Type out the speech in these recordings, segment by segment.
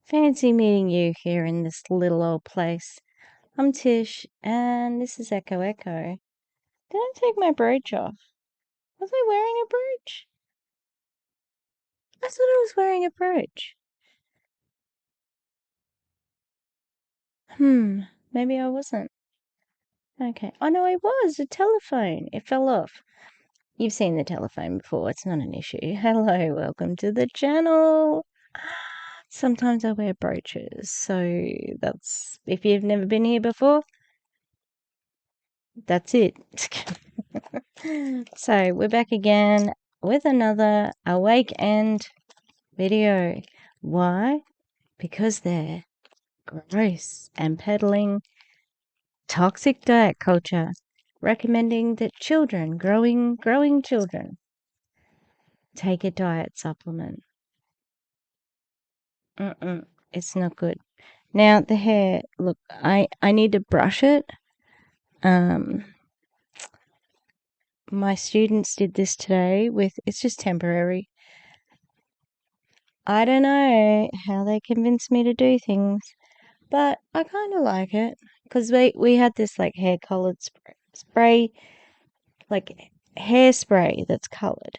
Fancy meeting you here in this little old place. I'm Tish, and this is Echo Echo. Did I take my brooch off? Was I wearing a brooch? I thought I was wearing a brooch. Maybe I wasn't. Okay. Oh no, I was. A telephone. It fell off. You've seen the telephone before. It's not an issue. Hello, welcome to the channel. Sometimes I wear brooches, so that's, if you've never been here before, that's it. So we're back again with another AWAKEND video. Why? Because they're gross and peddling toxic diet culture, recommending that children, growing children, take a diet supplement. It's not good. Now the hair, look, I need to brush it. My students did this today it's just temporary. I don't know how they convinced me to do things, but I kind of like it because we had this like hair colored spray, like hairspray that's colored,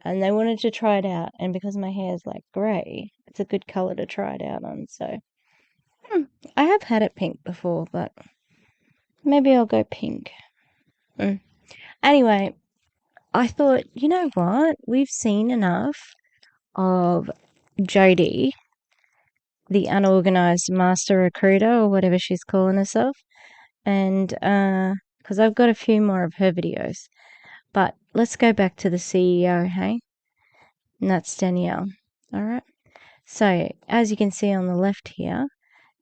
and they wanted to try it out. And because my hair is like grey, it's a good color to try it out on. So I have had it pink before, but maybe I'll go pink. Anyway, I thought, you know what? We've seen enough of Jodie, the unorganized master recruiter, or whatever she's calling herself. And because I've got a few more of her videos. But let's go back to the CEO, hey? And that's Danelle. All right. So, as you can see on the left here,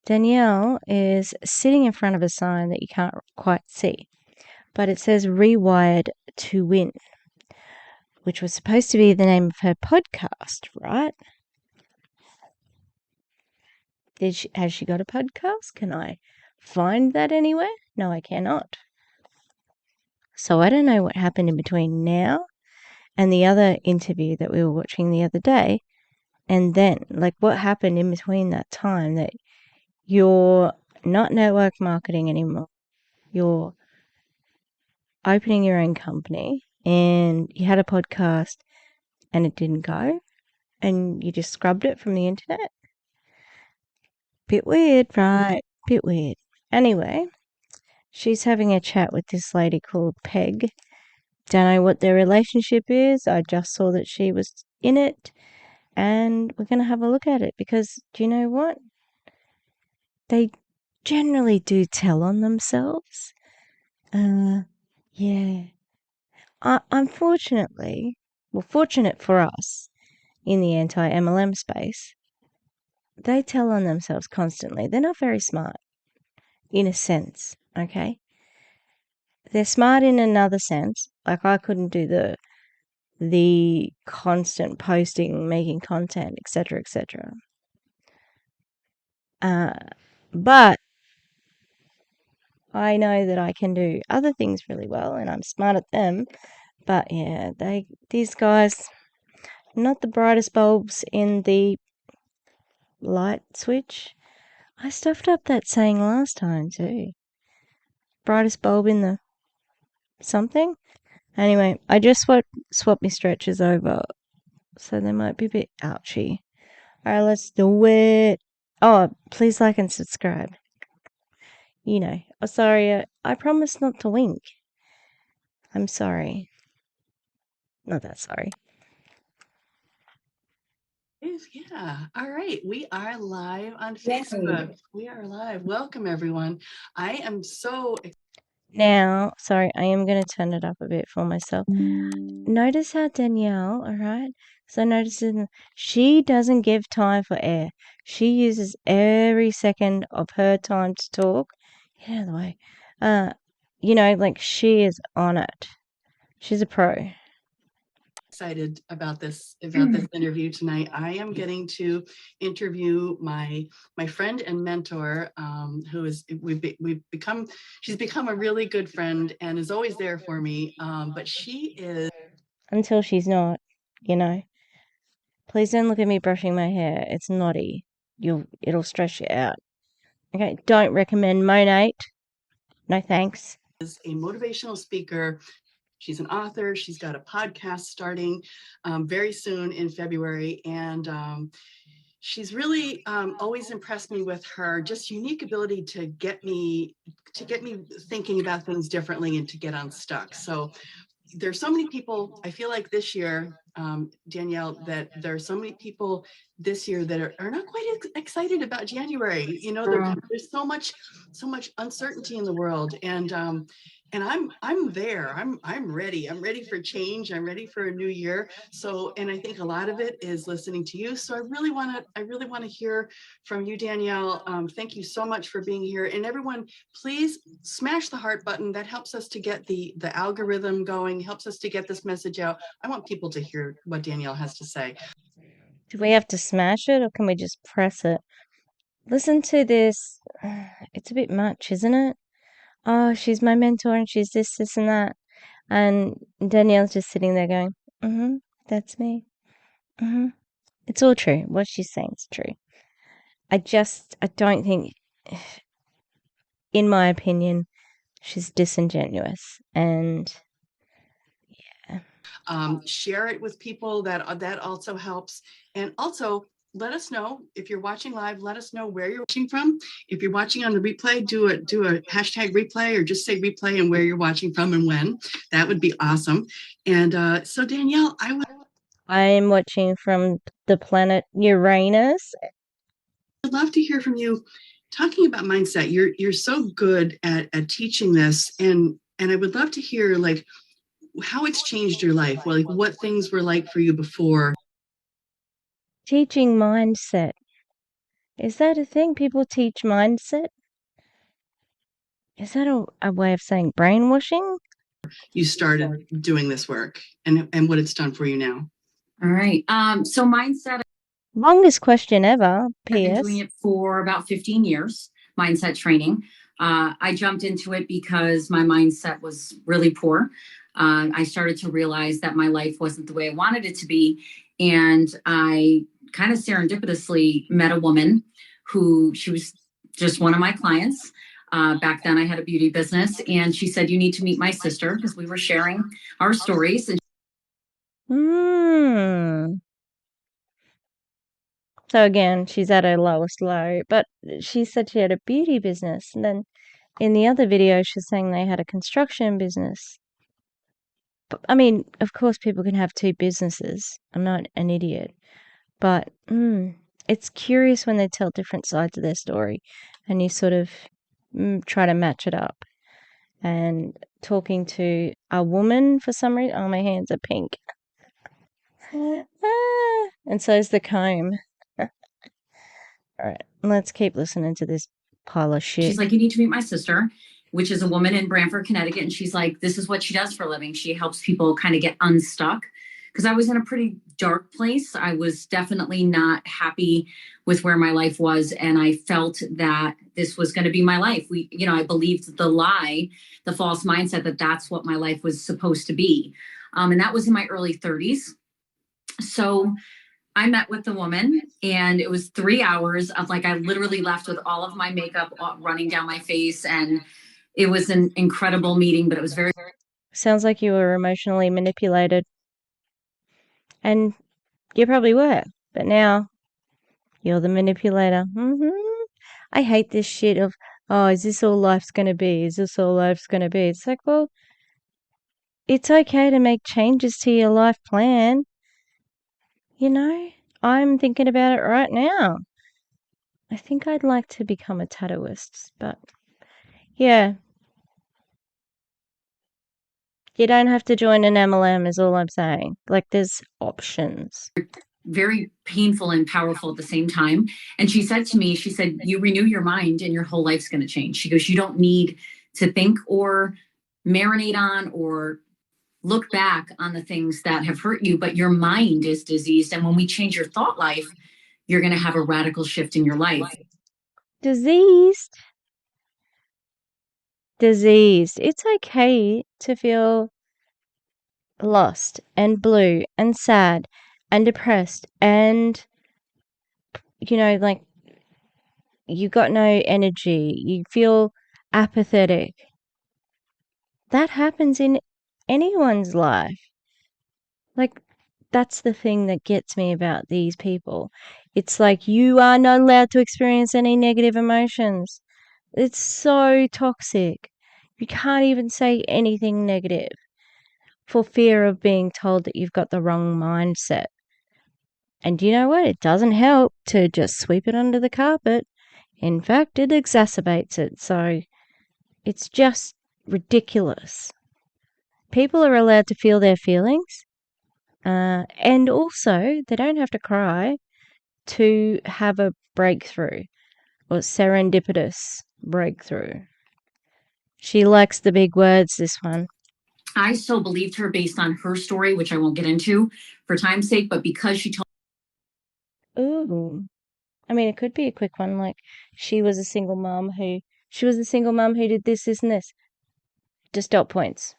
Danelle is sitting in front of a sign that you can't quite see. But it says Rewired to Win, which was supposed to be the name of her podcast, right? Has she got a podcast? Can I find that anywhere? No, I cannot. So I don't know what happened in between now and the other interview that we were watching the other day. And then, like, what happened in between that time that you're not network marketing anymore? You're opening your own company and you had a podcast and it didn't go and you just scrubbed it from the internet? Bit weird, right? Bit weird. Anyway, she's having a chat with this lady called Peg. Don't know what their relationship is. I just saw that she was in it. And we're going to have a look at it because do you know what? They generally do tell on themselves. Yeah. Unfortunately, well, fortunate for us in the anti-MLM space, they tell on themselves constantly. They're not very smart, in a sense, okay? They're smart in another sense. Like I couldn't do the constant posting, making content, etc., etc. But I know that I can do other things really well and I'm smart at them. But yeah, these guys, not the brightest bulbs in the light switch. I stuffed up that saying last time too. Brightest bulb in the something. Anyway, I just swapped my stretchers over, so they might be a bit ouchy. Alright, let's do it. Oh, please like and subscribe. You know. Oh, sorry, I promise not to wink. I'm sorry. Not that sorry. Yeah. All right. We are live on Facebook. Yay. We are live. Welcome, everyone. I am so. Now, sorry, I am going to turn it up a bit for myself. Notice how Danelle, all right? So notice she doesn't give time for air. She uses every second of her time to talk. Get out of the way. Like she is on it. She's a pro. Excited about this interview tonight. I am getting to interview my friend and mentor, who is she's become a really good friend and is always there for me. But she is until she's not, you know. Please don't look at me brushing my hair. It's naughty. it'll stress you out. Okay, don't recommend Monate. No thanks. Is a motivational speaker. She's an author. She's got a podcast starting very soon in February, and she's really always impressed me with her just unique ability to get me thinking about things differently and to get unstuck. So there's so many people, I feel like this year, Danielle, that there are so many people this year that are not quite excited about January. You know, there's so much uncertainty in the world, and I'm there. I'm ready. I'm ready for change. I'm ready for a new year. So, and I think a lot of it is listening to you. So I really want to hear from you, Danielle. Thank you so much for being here. And everyone, please smash the heart button. That helps us to get the algorithm going, helps us to get this message out. I want people to hear what Danielle has to say. Do we have to smash it or can we just press it? Listen to this. It's a bit much, isn't it? Oh, she's my mentor and she's this and that. And Danielle's just sitting there going, that's me. It's all true. What she's saying is true. I don't think, in my opinion, she's disingenuous. And share it with people. That also helps. And also, let us know if you're watching live. Let us know where you're watching from. If you're watching on the replay, do a hashtag replay or just say replay and where you're watching from and when. That would be awesome. And so Danielle, I'm watching from the planet Uranus. I'd love to hear from you talking about mindset. You're so good at teaching this, and I would love to hear like how it's changed your life. Well, like what things were like for you before. Teaching mindset. Is that a thing? People teach mindset? Is that a way of saying brainwashing? You started doing this work and what it's done for you now. All right. So mindset. Longest question ever. I've been doing it for about 15 years, mindset training. I jumped into it because my mindset was really poor. I started to realize that my life wasn't the way I wanted it to be. And I kind of serendipitously met a woman she was just one of my clients. Back then I had a beauty business, and she said, you need to meet my sister, because we were sharing our stories. And so again, she's at her lowest low, but she said she had a beauty business. And then in the other video, she's saying they had a construction business. But, I mean, of course, people can have two businesses. I'm not an idiot. But it's curious when they tell different sides of their story and you sort of try to match it up. And talking to a woman for some reason, oh, my hands are pink. And so is the comb. All right, let's keep listening to this pile of shit. She's like, you need to meet my sister, which is a woman in Brantford, Connecticut. And she's like, this is what she does for a living. She helps people kind of get unstuck. Because I was in a pretty dark place. I was definitely not happy with where my life was. And I felt that this was going to be my life. I believed the lie, the false mindset that that's what my life was supposed to be. And that was in my early 30s. So I met with the woman, and it was 3 hours of I literally left with all of my makeup running down my face. And it was an incredible meeting, but it was very. Sounds like you were emotionally manipulated. And you probably were, but now you're the manipulator. I hate this shit of, oh, is this all life's going to be? Is this all life's going to be? It's like, well, it's okay to make changes to your life plan. I'm thinking about it right now. I think I'd like to become a tattooist, but yeah. You don't have to join an MLM is all I'm saying. There's options. Very painful and powerful at the same time. And she said to me, you renew your mind and your whole life's going to change. She goes, you don't need to think or marinate on or look back on the things that have hurt you, but your mind is diseased. And when we change your thought life, you're going to have a radical shift in your life. Diseased. It's okay to feel lost and blue and sad and depressed and you got no energy, you feel apathetic. That happens in anyone's life. Like, that's the thing that gets me about these people. It's like, you are not allowed to experience any negative emotions. It's so toxic. You can't even say anything negative for fear of being told that you've got the wrong mindset. And you know what? It doesn't help to just sweep it under the carpet. In fact, it exacerbates it. So it's just ridiculous. People are allowed to feel their feelings. And also, they don't have to cry to have a breakthrough or serendipitous breakthrough. She likes the big words, this one. I so believed her based on her story, which I won't get into for time's sake, but because she told Ooh. I mean, it could be a quick one, like she was a single mum who did this, and this. Just dot points.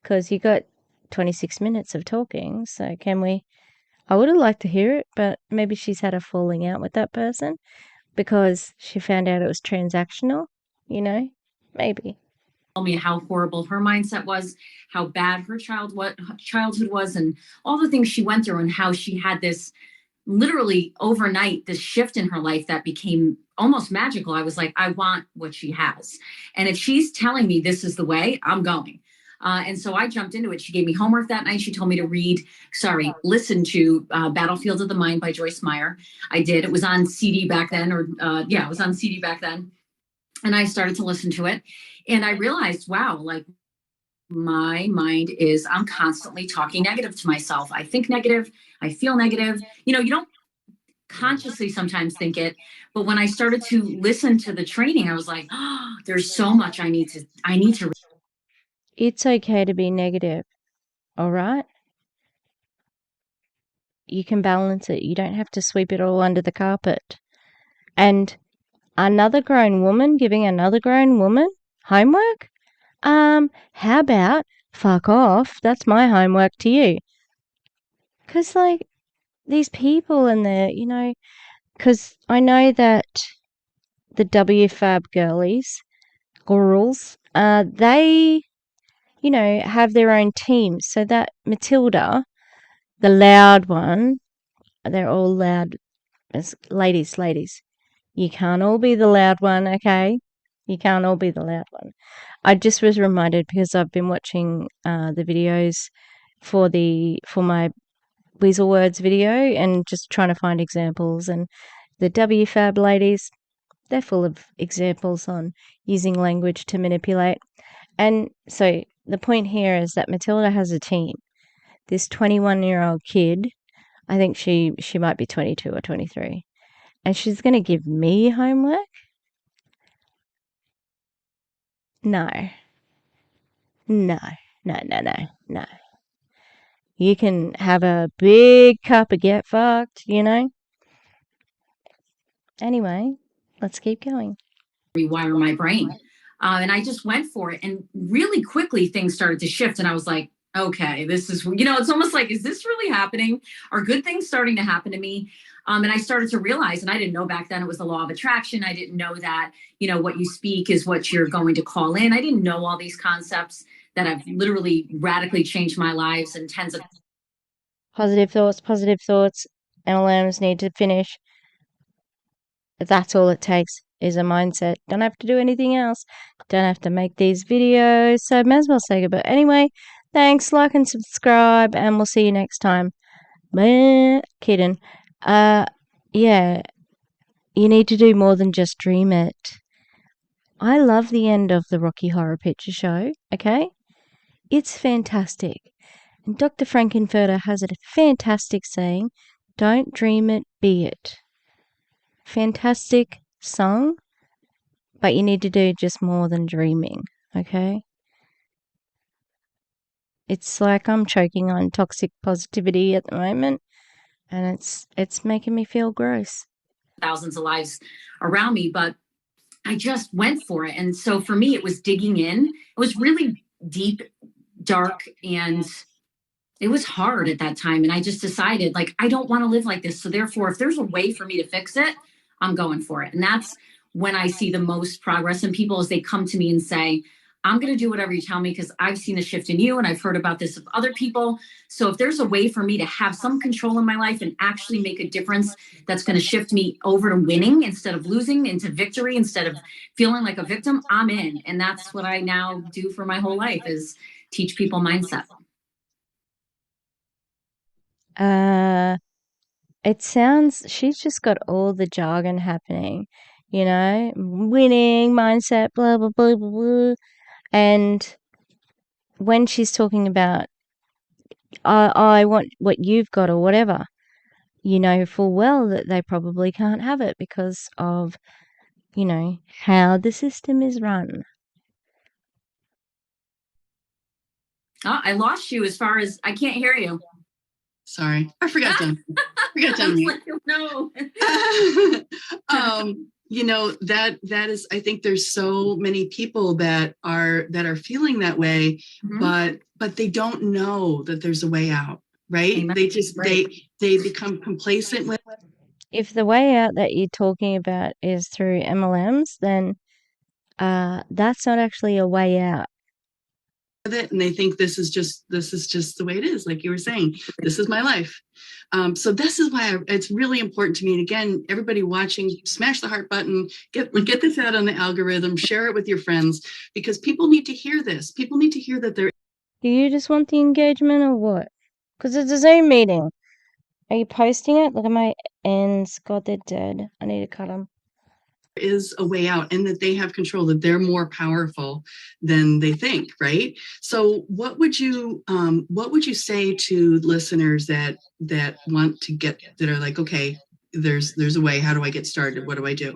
Because you got 26 minutes of talking, so can we... I would have liked to hear it, but maybe she's had a falling out with that person because she found out it was transactional, you know? Maybe. me how horrible her mindset was, how bad her childhood was, and all the things she went through, and how she had this literally overnight, this shift in her life that became almost magical. I was like, I want what she has. And if she's telling me this is the way, I'm going. And so I jumped into it. She gave me homework that night. She told me to listen to Battlefield of the Mind by Joyce Meyer. I did. It was on CD back then, it was on CD back then. And I started to listen to it. And I realized, wow, like my mind I'm constantly talking negative to myself. I think negative. I feel negative. You don't consciously sometimes think it, but when I started to listen to the training, I was like, oh, there's so much I need to. It's okay to be negative, all right? You can balance it. You don't have to sweep it all under the carpet. And another grown woman giving another grown woman homework? How about fuck off? That's my homework to you. Because, like, these people and the, because I know that the WFAB girls, they, have their own teams. So that Matilda, the loud one, they're all loud. Ladies, you can't all be the loud one, okay? You can't all be the loud one. I just was reminded because I've been watching the videos for my Weasel Words video and just trying to find examples. And the WFAB ladies, they're full of examples on using language to manipulate. And so the point here is that Matilda has a team. This 21-year-old kid, I think she might be 22 or 23, and she's going to give me homework? No. No. You can have a big cup of get fucked, Anyway, let's keep going. Rewire my brain. And I just went for it. And really quickly, things started to shift. And I was like, okay, this is, it's almost like, is this really happening? Are good things starting to happen to me? And I started to realize, and I didn't know back then it was the law of attraction. I didn't know that, what you speak is what you're going to call in. I didn't know all these concepts that have literally radically changed my lives and tens of positive thoughts. MLMs need to finish. That's all it takes is a mindset. Don't have to do anything else. Don't have to make these videos. So may as well say goodbye. Anyway, thanks, like and subscribe, and we'll see you next time. Kidding. Yeah, you need to do more than just dream it. I love the end of the Rocky Horror Picture Show, okay? It's fantastic. And Dr. Frankenfurter has a fantastic saying, don't dream it, be it. Fantastic song, but you need to do just more than dreaming, okay? It's like I'm choking on toxic positivity at the moment, and it's making me feel gross. Thousands of lives around me, but I just went for it. And so for me, it was digging in. It was really deep, dark, and it was hard at that time. And I just decided, like, I don't want to live like this. So therefore, if there's a way for me to fix it, I'm going for it. And that's when I see the most progress in people, is they come to me and say, I'm going to do whatever you tell me because I've seen a shift in you and I've heard about this of other people. So if there's a way for me to have some control in my life and actually make a difference that's going to shift me over to winning instead of losing, into victory instead of feeling like a victim, I'm in. And that's what I now do for my whole life, is teach people mindset. It sounds, she's just got all the jargon happening, you know, winning mindset, blah, blah, blah, blah, blah. And when she's talking about, I want what you've got or whatever, you know full well that they probably can't have it because of, you know, how the system is run. Oh, I lost you as far as I can't hear you. Sorry, I forgot to No. You know, that is, I think there's so many people that are feeling that way, but they don't know that there's a way out, right? Amen. They just Right. they become complacent with If the way out that you're talking about is through MLMs, then that's not actually a way out. it, and they think this is just the way it is, like you were saying, this is my life. So this is why it's really important to me. And again, everybody watching, smash the heart button, get this out on the algorithm, share it with your friends, because people need to hear this. People need to hear that there Do you just want the engagement or what? Because it's a Zoom meeting. Are you posting it? Look at my ends. God, they're dead. I need to cut them. is a way out, and that they have control, that they're more powerful than they think, right? So what would you say to listeners that want to get, that are like, okay, there's a way, how do I get started, what do I do?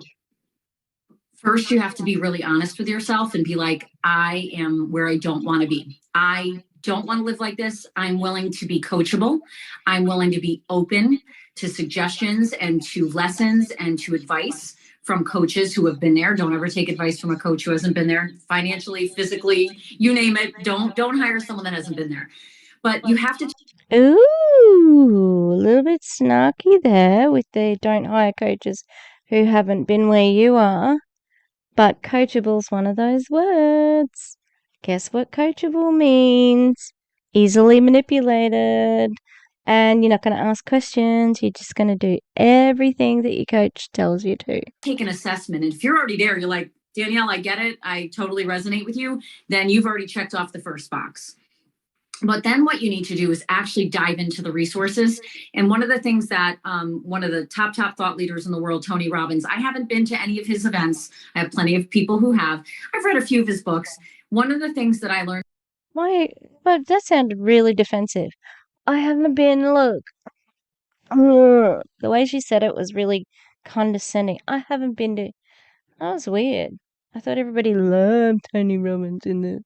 First, you have to be really honest with yourself and be like, I am where I don't want to be. I don't want to live like this. I'm willing to be coachable. I'm willing to be open to suggestions and to lessons and to advice from coaches who have been there. Don't ever take advice from a coach who hasn't been there, financially, physically, you name it. Don't hire someone that hasn't been there. But you have to. Ooh, a little bit snarky there with the don't hire coaches who haven't been where you are. But coachable's one of those words. Guess what coachable means? Easily manipulated. And you're not going to ask questions. You're just going to do everything that your coach tells you to. Take an assessment. And if you're already there, you're like, Danielle, I get it. I totally resonate with you. Then you've already checked off the first box. But then what you need to do is actually dive into the resources. And one of the things that one of the top thought leaders in the world, Tony Robbins, I haven't been to any of his events. I have plenty of people who have. I've read a few of his books. One of the things that I learned. But that sounded really defensive. I haven't been, look. The way she said it was really condescending. I haven't been to. That was weird. I thought everybody loved Tony Robbins in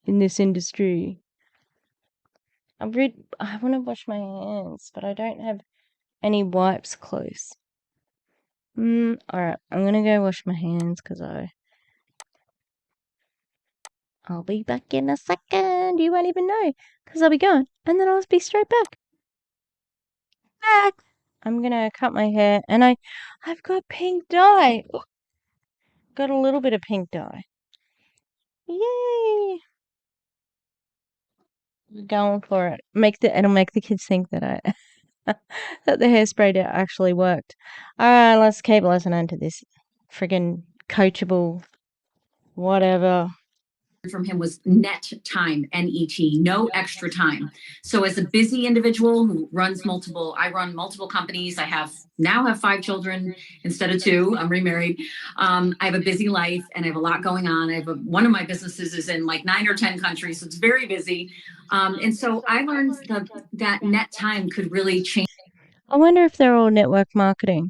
this industry. I want to wash my hands, but I don't have any wipes close. Alright, I'm gonna go wash my hands because I'll be back in a second. You won't even know because I'll be gone and then I'll be straight back. I'm gonna cut my hair and I've got pink dye. Got a little bit of pink dye. Yay! Going for it. It'll make the kids think that that the hairspray actually worked. Alright, let's keep listening to this friggin' coachable whatever. From him was net time, N-E-T, no extra time. So as a busy individual who I run multiple companies. I now have 5 children instead of 2. I'm remarried. I have a busy life and I have a lot going on. One of my businesses is in like 9 or 10 countries. So it's very busy. And so I learned that net time could really change. I wonder if they're all network marketing.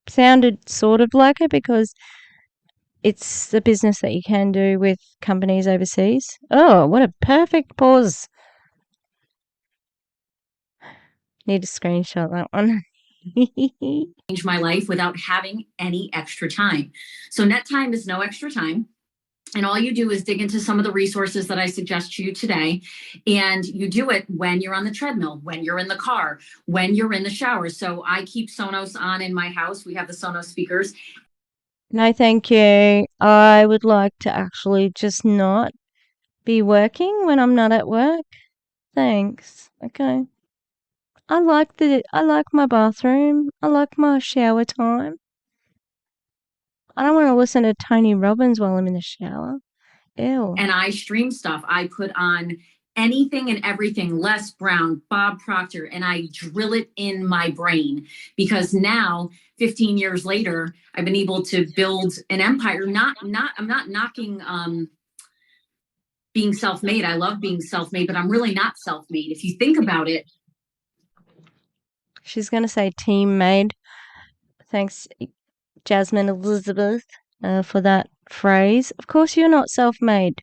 Sounded sort of like it because it's the business that you can do with companies overseas. Oh, what a perfect pause. Need to screenshot that one. Change my life without having any extra time. So net time is no extra time. And all you do is dig into some of the resources that I suggest to you today. And you do it when you're on the treadmill, when you're in the car, when you're in the shower. So I keep Sonos on in my house. We have the Sonos speakers. No, thank you. I would like to actually just not be working when I'm not at work. Thanks. Okay. I like my bathroom. I like my shower time. I don't want to listen to Tony Robbins while I'm in the shower. Ew. And I stream stuff. I put on anything and everything, Les Brown, Bob Proctor, and I drill it in my brain, because now 15 years later, I've been able to build an empire. I'm not knocking being self-made. I love being self-made, but I'm really not self-made. If you think about it. She's going to say team made. Thanks, Jasmine Elizabeth, for that phrase. Of course, you're not self-made.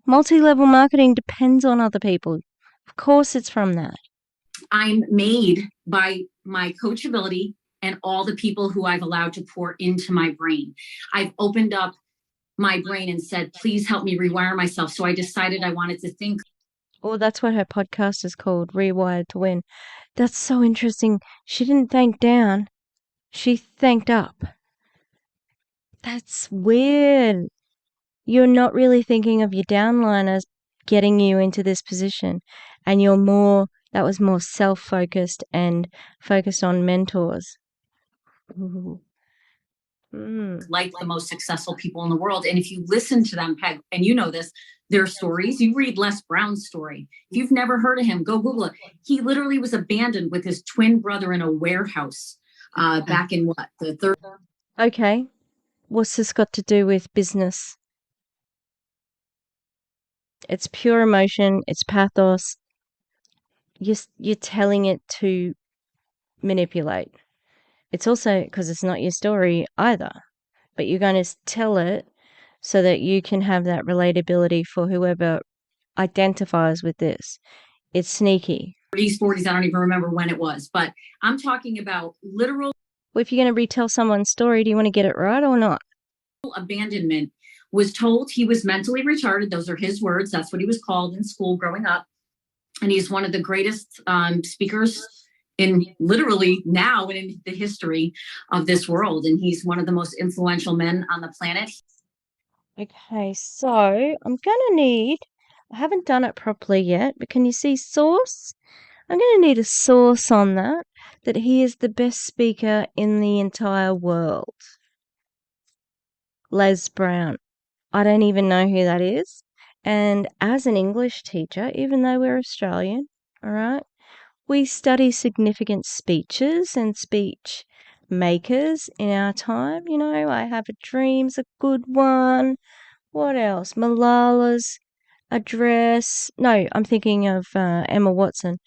Multi-level marketing depends on other people. Of course, it's from that. I'm made by my coachability and all the people who I've allowed to pour into my brain. I've opened up my brain and said, please help me rewire myself. So I decided I wanted to think. Oh, that's what her podcast is called, Rewired to Win. That's so interesting. She didn't thank down. She thanked up. That's weird. You're not really thinking of your downline as getting you into this position. And that was more self-focused and focused on mentors. Ooh. Like the most successful people in the world. And if you listen to them, Peg, and you know this, their stories, you read Les Brown's story. If you've never heard of him, go Google it. He literally was abandoned with his twin brother in a warehouse back in the 30s. Okay. What's this got to do with business? It's pure emotion. It's pathos. You're telling it to manipulate. It's also because it's not your story either, but you're going to tell it so that you can have that relatability for whoever identifies with this. It's sneaky. 30s, 40s, I don't even remember when it was, but I'm talking about literal. Well, if you're going to retell someone's story, do you want to get it right or not? Abandonment. Was told he was mentally retarded. Those are his words. That's what he was called in school growing up. And he's one of the greatest speakers in literally now and in the history of this world. And he's one of the most influential men on the planet. Okay, so I'm I haven't done it properly yet, but can you see source? I'm going to need a source on that he is the best speaker in the entire world. Les Brown. I don't even know who that is. And as an English teacher, even though we're Australian, all right, we study significant speeches and speech makers in our time. You know, I Have a Dream's a good one. What else? Malala's address. No, I'm thinking of Emma Watson.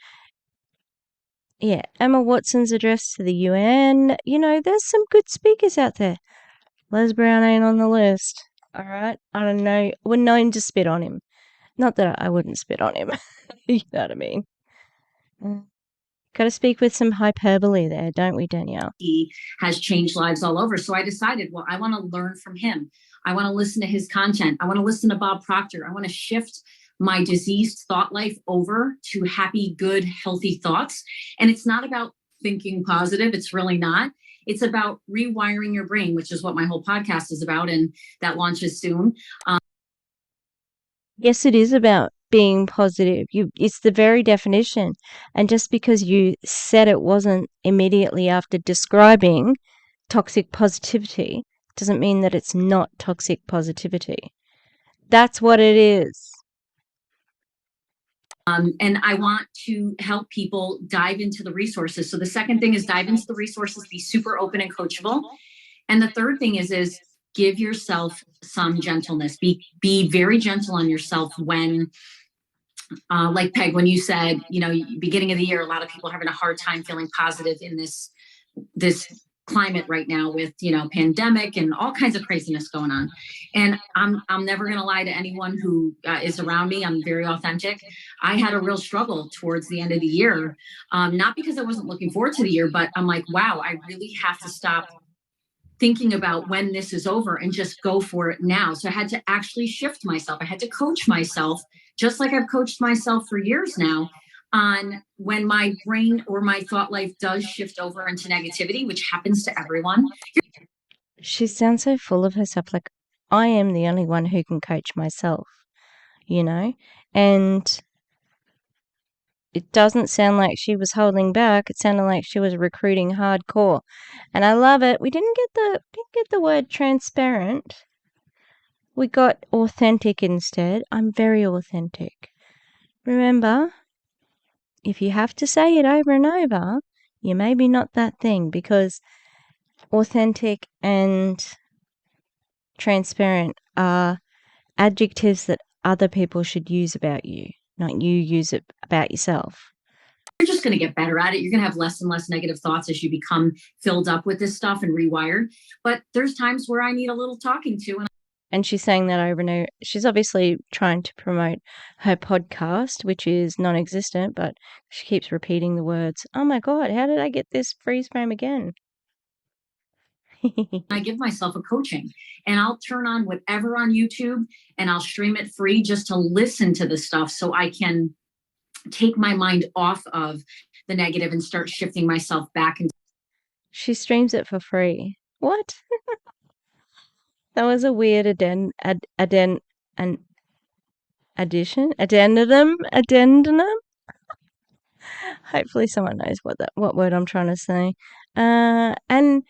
Yeah, Emma Watson's address to the UN. You know, there's some good speakers out there. Les Brown ain't on the list. All right. I don't know. We're known to spit on him. Not that I wouldn't spit on him. You know what I mean? Got to speak with some hyperbole there, don't we, Danielle? He has changed lives all over. So I decided, well, I want to learn from him. I want to listen to his content. I want to listen to Bob Proctor. I want to shift my diseased thought life over to happy, good, healthy thoughts. And it's not about thinking positive. It's really not. It's about rewiring your brain, which is what my whole podcast is about. And that launches soon. Yes, it is about being positive. It's the very definition. And just because you said it wasn't immediately after describing toxic positivity doesn't mean that it's not toxic positivity. That's what it is. And I want to help people dive into the resources. So the second thing is dive into the resources, be super open and coachable. And the third thing is give yourself some gentleness. Be very gentle on yourself when, like Peg, when you said, you know, beginning of the year, a lot of people are having a hard time feeling positive in this climate right now with, you know, pandemic and all kinds of craziness going on. And I'm never going to lie to anyone who is around me. I'm very authentic. I had a real struggle towards the end of the year, not because I wasn't looking forward to the year, but I'm like, wow, I really have to stop thinking about when this is over and just go for it now. So I had to actually shift myself. I had to coach myself, just like I've coached myself for years now, on when my brain or my thought life does shift over into negativity, which happens to everyone. She sounds so full of herself. Like, I am the only one who can coach myself, you know? And it doesn't sound like she was holding back. It sounded like she was recruiting hardcore. And I love it. We didn't get the word transparent. We got authentic instead. I'm very authentic. Remember, if you have to say it over and over, you maybe not that thing, because authentic and transparent are adjectives that other people should use about you, not you use it about yourself. You're just going to get better at it. You're going to have less and less negative thoughts as you become filled up with this stuff and rewired. But there's times where I need a little talking to. And she's saying that over and over. She's obviously trying to promote her podcast, which is non-existent, but she keeps repeating the words, oh my God, how did I get this freeze frame again? I give myself a coaching, and I'll turn on whatever on YouTube and I'll stream it free just to listen to the stuff so I can take my mind off of the negative and start shifting myself back. She streams it for free. What? That was a weird addendum. Hopefully someone knows what word I'm trying to say. And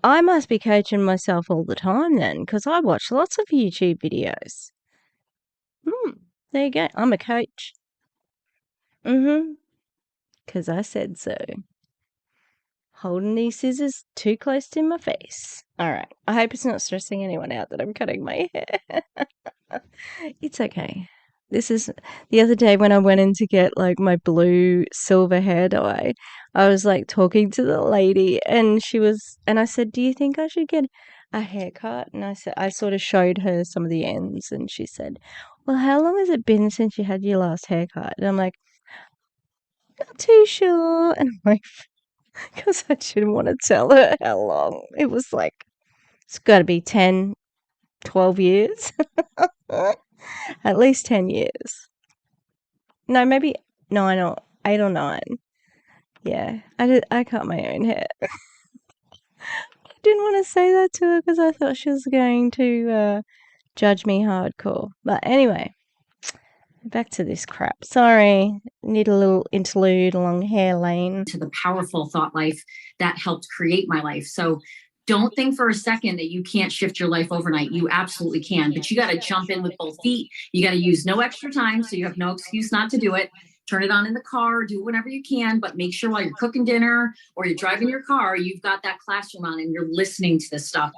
I must be coaching myself all the time then, because I watch lots of YouTube videos. There you go. I'm a coach. Because I said so. Holding these scissors too close to my face. All right. I hope it's not stressing anyone out that I'm cutting my hair. It's okay. This is the other day when I went in to get like my blue silver hair dye. I was like talking to the lady, and I said, do you think I should get a haircut? And I sort of showed her some of the ends, and she said, well, how long has it been since you had your last haircut? And I'm like, not too sure. And I'm like, because I didn't want to tell her how long. It was like, it's got to be 10, 12 years. At least 10 years. No, maybe 9 or 8 or 9. Yeah, I cut my own hair. I didn't want to say that to her because I thought she was going to judge me hardcore. But anyway, back to this crap. Sorry, need a little interlude along hair lane. To the powerful thought life that helped create my life. So don't think for a second that you can't shift your life overnight. You absolutely can, but you got to jump in with both feet. You got to use no extra time, so you have no excuse not to do it. Turn it on in the car, do whatever you can, but make sure while you're cooking dinner or you're driving your car, you've got that classroom on and you're listening to this stuff.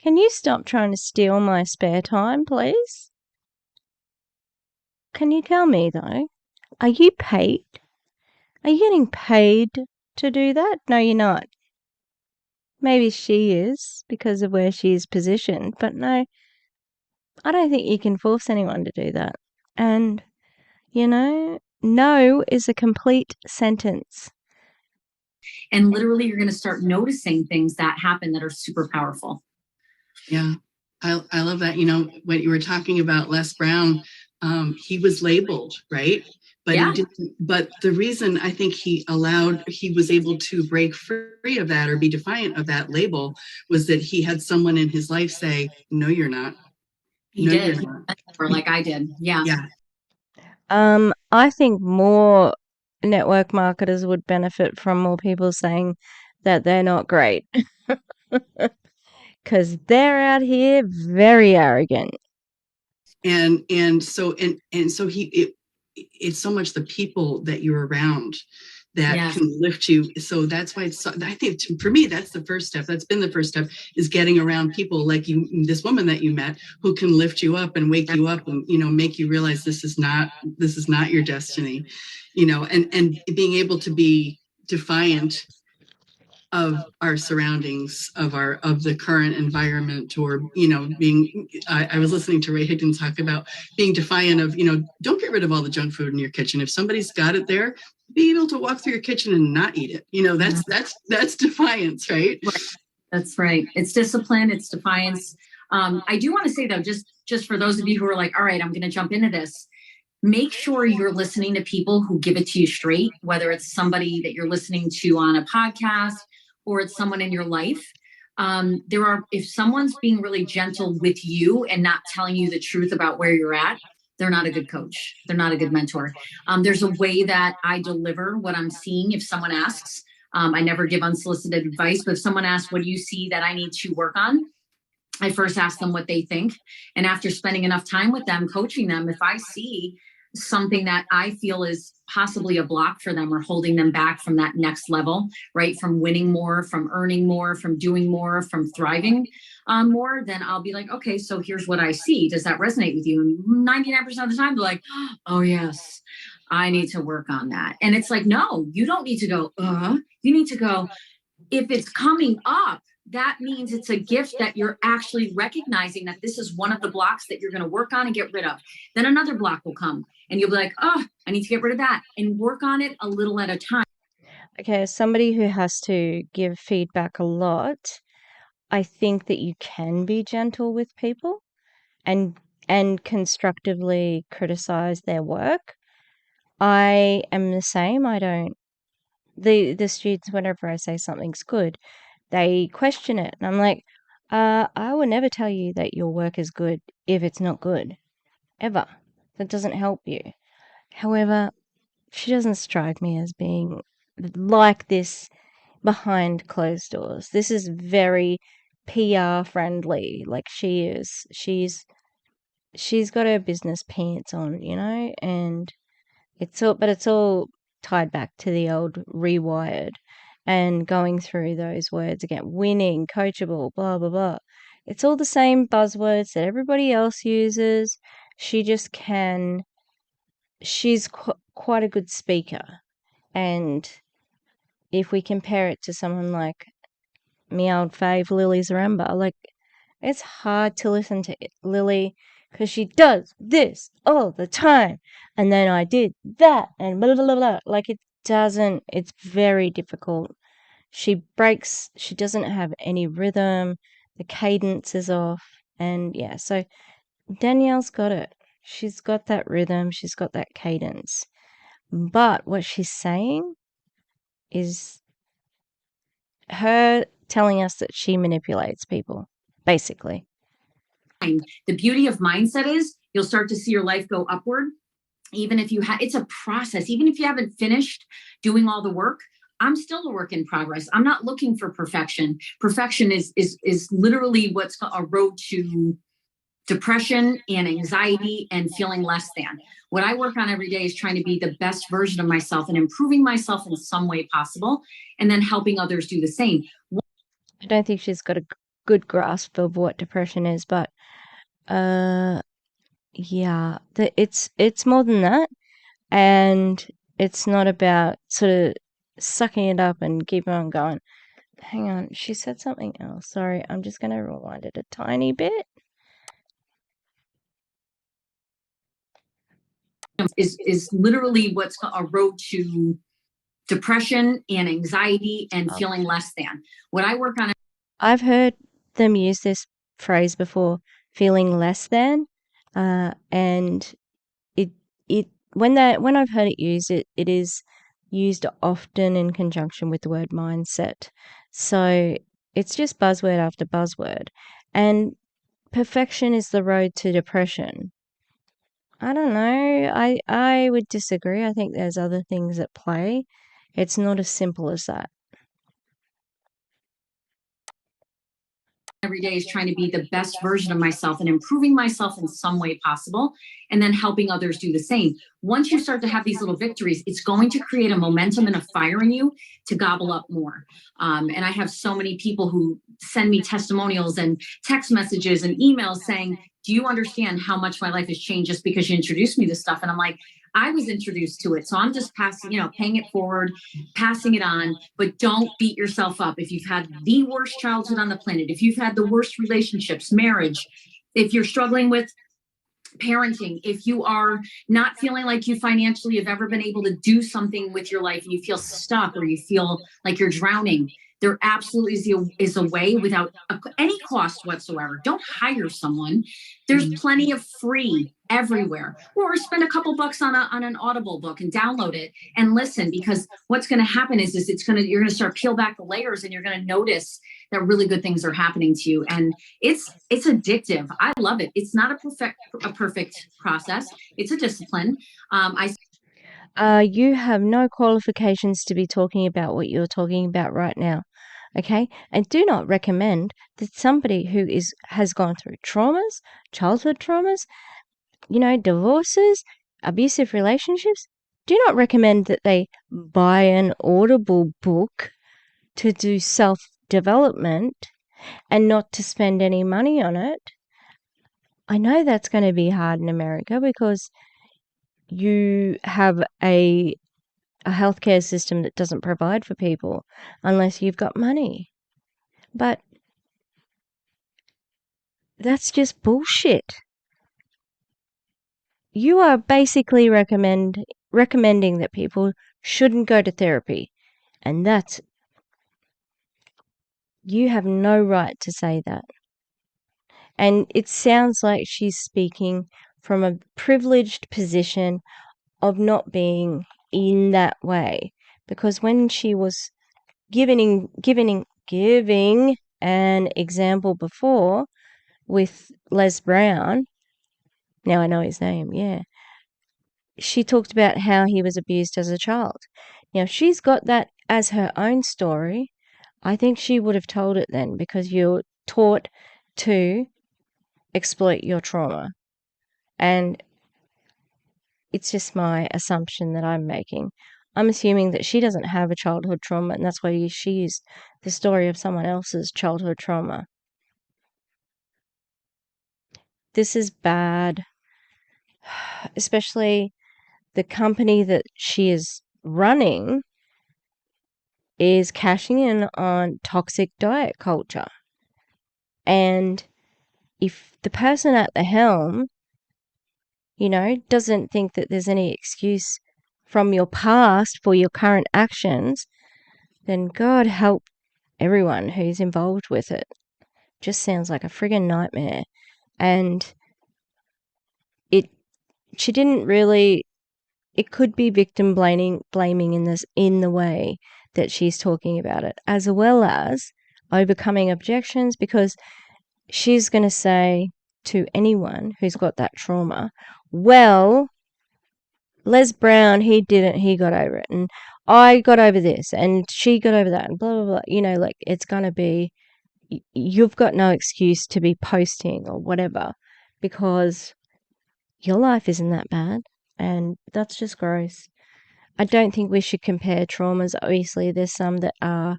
Can you stop trying to steal my spare time, please? Can you tell me, though? Are you paid? Are you getting paid to do that? No, you're not. Maybe she is because of where she is positioned, but no, I don't think you can force anyone to do that. And, no is a complete sentence. And literally, you're going to start noticing things that happen that are super powerful. Yeah, I love that. When you were talking about Les Brown, he was labeled, right? But Yeah. he didn't. But the reason I think he was able to break free of that or be defiant of that label was that he had someone in his life say, "No, you're not." He did, or like I did. Yeah. Yeah. I think more network marketers would benefit from more people saying that they're not great. Because they're out here very arrogant. And so it's so much the people that you're around that can lift you. So that's why I think for me, that's the first step. That's been the first step, is getting around people like this woman that you met, who can lift you up and wake you up and, make you realize this is not your destiny, and being able to be defiant of our surroundings, of the current environment, or I was listening to Ray Higgins talk about being defiant of, don't get rid of all the junk food in your kitchen. If somebody's got it there, be able to walk through your kitchen and not eat it. That's defiance, right? That's right. It's discipline. It's defiance. I do want to say though, just for those of you who are like, all right, I'm going to jump into this. Make sure you're listening to people who give it to you straight, whether it's somebody that you're listening to on a podcast or it's someone in your life. If someone's being really gentle with you and not telling you the truth about where you're at, they're not a good coach. They're not a good mentor. There's a way that I deliver what I'm seeing. If someone asks, I never give unsolicited advice, but if someone asks, what do you see that I need to work on? I first ask them what they think. And after spending enough time with them, coaching them, if I see something that I feel is possibly a block for them or holding them back from that next level, right? From winning more, from earning more, from doing more, from thriving more, then I'll be like, okay, so here's what I see. Does that resonate with you? And 99% of the time, they're like, oh, yes, I need to work on that. And it's like, no, you don't need to go, you need to go, if it's coming up, that means it's a gift that you're actually recognizing that this is one of the blocks that you're going to work on and get rid of. Then another block will come and you'll be like, oh, I need to get rid of that and work on it a little at a time. Okay, as somebody who has to give feedback a lot, I think that you can be gentle with people and constructively criticize their work. I am the same. I don't the students, whenever I say something's good, they question it. And I'm like, I will never tell you that your work is good if it's not good. Ever. That doesn't help you. However, she doesn't strike me as being like this behind closed doors. This is very PR friendly. Like she is. She's got her business pants on, and it's all tied back to the old rewired and going through those words again. Winning, coachable, blah, blah, blah. It's all the same buzzwords that everybody else uses. She just can, she's quite a good speaker. And if we compare it to someone like me old fave, Lily Zaremba, like, it's hard to listen to Lily because she does this all the time. And then I did that and blah, blah, blah, blah. Like, it's very difficult. She doesn't have any rhythm. The cadence is off. And yeah, so Danielle's got it. She's got that rhythm. She's got that cadence. But what she's saying is her telling us that she manipulates people, basically. The beauty of mindset is you'll start to see your life go upward. Even if it's a process, even if you haven't finished doing all the work, I'm still a work in progress. I'm not looking for perfection. Perfection is literally what's a road to depression and anxiety and feeling less than. What I work on every day is trying to be the best version of myself and improving myself in some way possible, and then helping others do the same. I don't think she's got a good grasp of what depression is, but yeah, it's more than that, and it's not about sort of sucking it up and keeping on going. Hang on, she said something else. Sorry, I'm just going to rewind it a tiny bit. Is literally what's a road to depression and anxiety and feeling less than. What I work on. I've heard them use this phrase before, feeling less than, and when I've heard it used, it is used often in conjunction with the word mindset. So it's just buzzword after buzzword. And perfection is the road to depression. I don't know. I would disagree. I think there's other things at play. It's not as simple as that. Every day is trying to be the best version of myself and improving myself in some way possible, and then helping others do the same. Once you start to have these little victories, it's going to create a momentum and a fire in you to gobble up more. And I have so many people who send me testimonials and text messages and emails saying, do you understand how much my life has changed just because you introduced me to stuff? And I'm like, I was introduced to it. So I'm just paying it forward, passing it on, but don't beat yourself up. If you've had the worst childhood on the planet, if you've had the worst relationships, marriage, if you're struggling with parenting, if you are not feeling like you financially have ever been able to do something with your life and you feel stuck or you feel like you're drowning, There absolutely is a way without any cost whatsoever. Don't hire someone. There's plenty of free everywhere. Or spend a couple bucks on an Audible book and download it and listen, because what's going to happen is you're going to start peel back the layers, and you're going to notice that really good things are happening to you. And it's addictive. I love it. It's not a perfect process. It's a discipline. You have no qualifications to be talking about what you're talking about right now. Okay? And do not recommend that somebody who has gone through traumas, childhood traumas, divorces, abusive relationships, do not recommend that they buy an Audible book to do self-development and not to spend any money on it. I know that's going to be hard in America because you have a healthcare system that doesn't provide for people unless you've got money. But that's just bullshit. You are basically recommending that people shouldn't go to therapy. And you have no right to say that. And it sounds like she's speaking from a privileged position of not being in that way. Because when she was giving an example before with Les Brown, now I know his name, yeah, she talked about how he was abused as a child. Now, if she's got that as her own story, I think she would have told it then, because you're taught to exploit your trauma. And it's just my assumption that I'm making. I'm assuming that she doesn't have a childhood trauma, and that's why she used the story of someone else's childhood trauma. This is bad, especially the company that she is running is cashing in on toxic diet culture. And if the person at the helm, doesn't think that there's any excuse from your past for your current actions, then God help everyone who's involved with it. Just sounds like a friggin' nightmare. And she didn't really, it could be victim blaming in the way that she's talking about it, as well as overcoming objections, because she's going to say to anyone who's got that trauma, well, Les Brown, he didn't, he got over it, and I got over this, and she got over that, and blah, blah, blah. It's going to be, you've got no excuse to be posting or whatever, because your life isn't that bad, and that's just gross. I don't think we should compare traumas. Obviously, there's some that are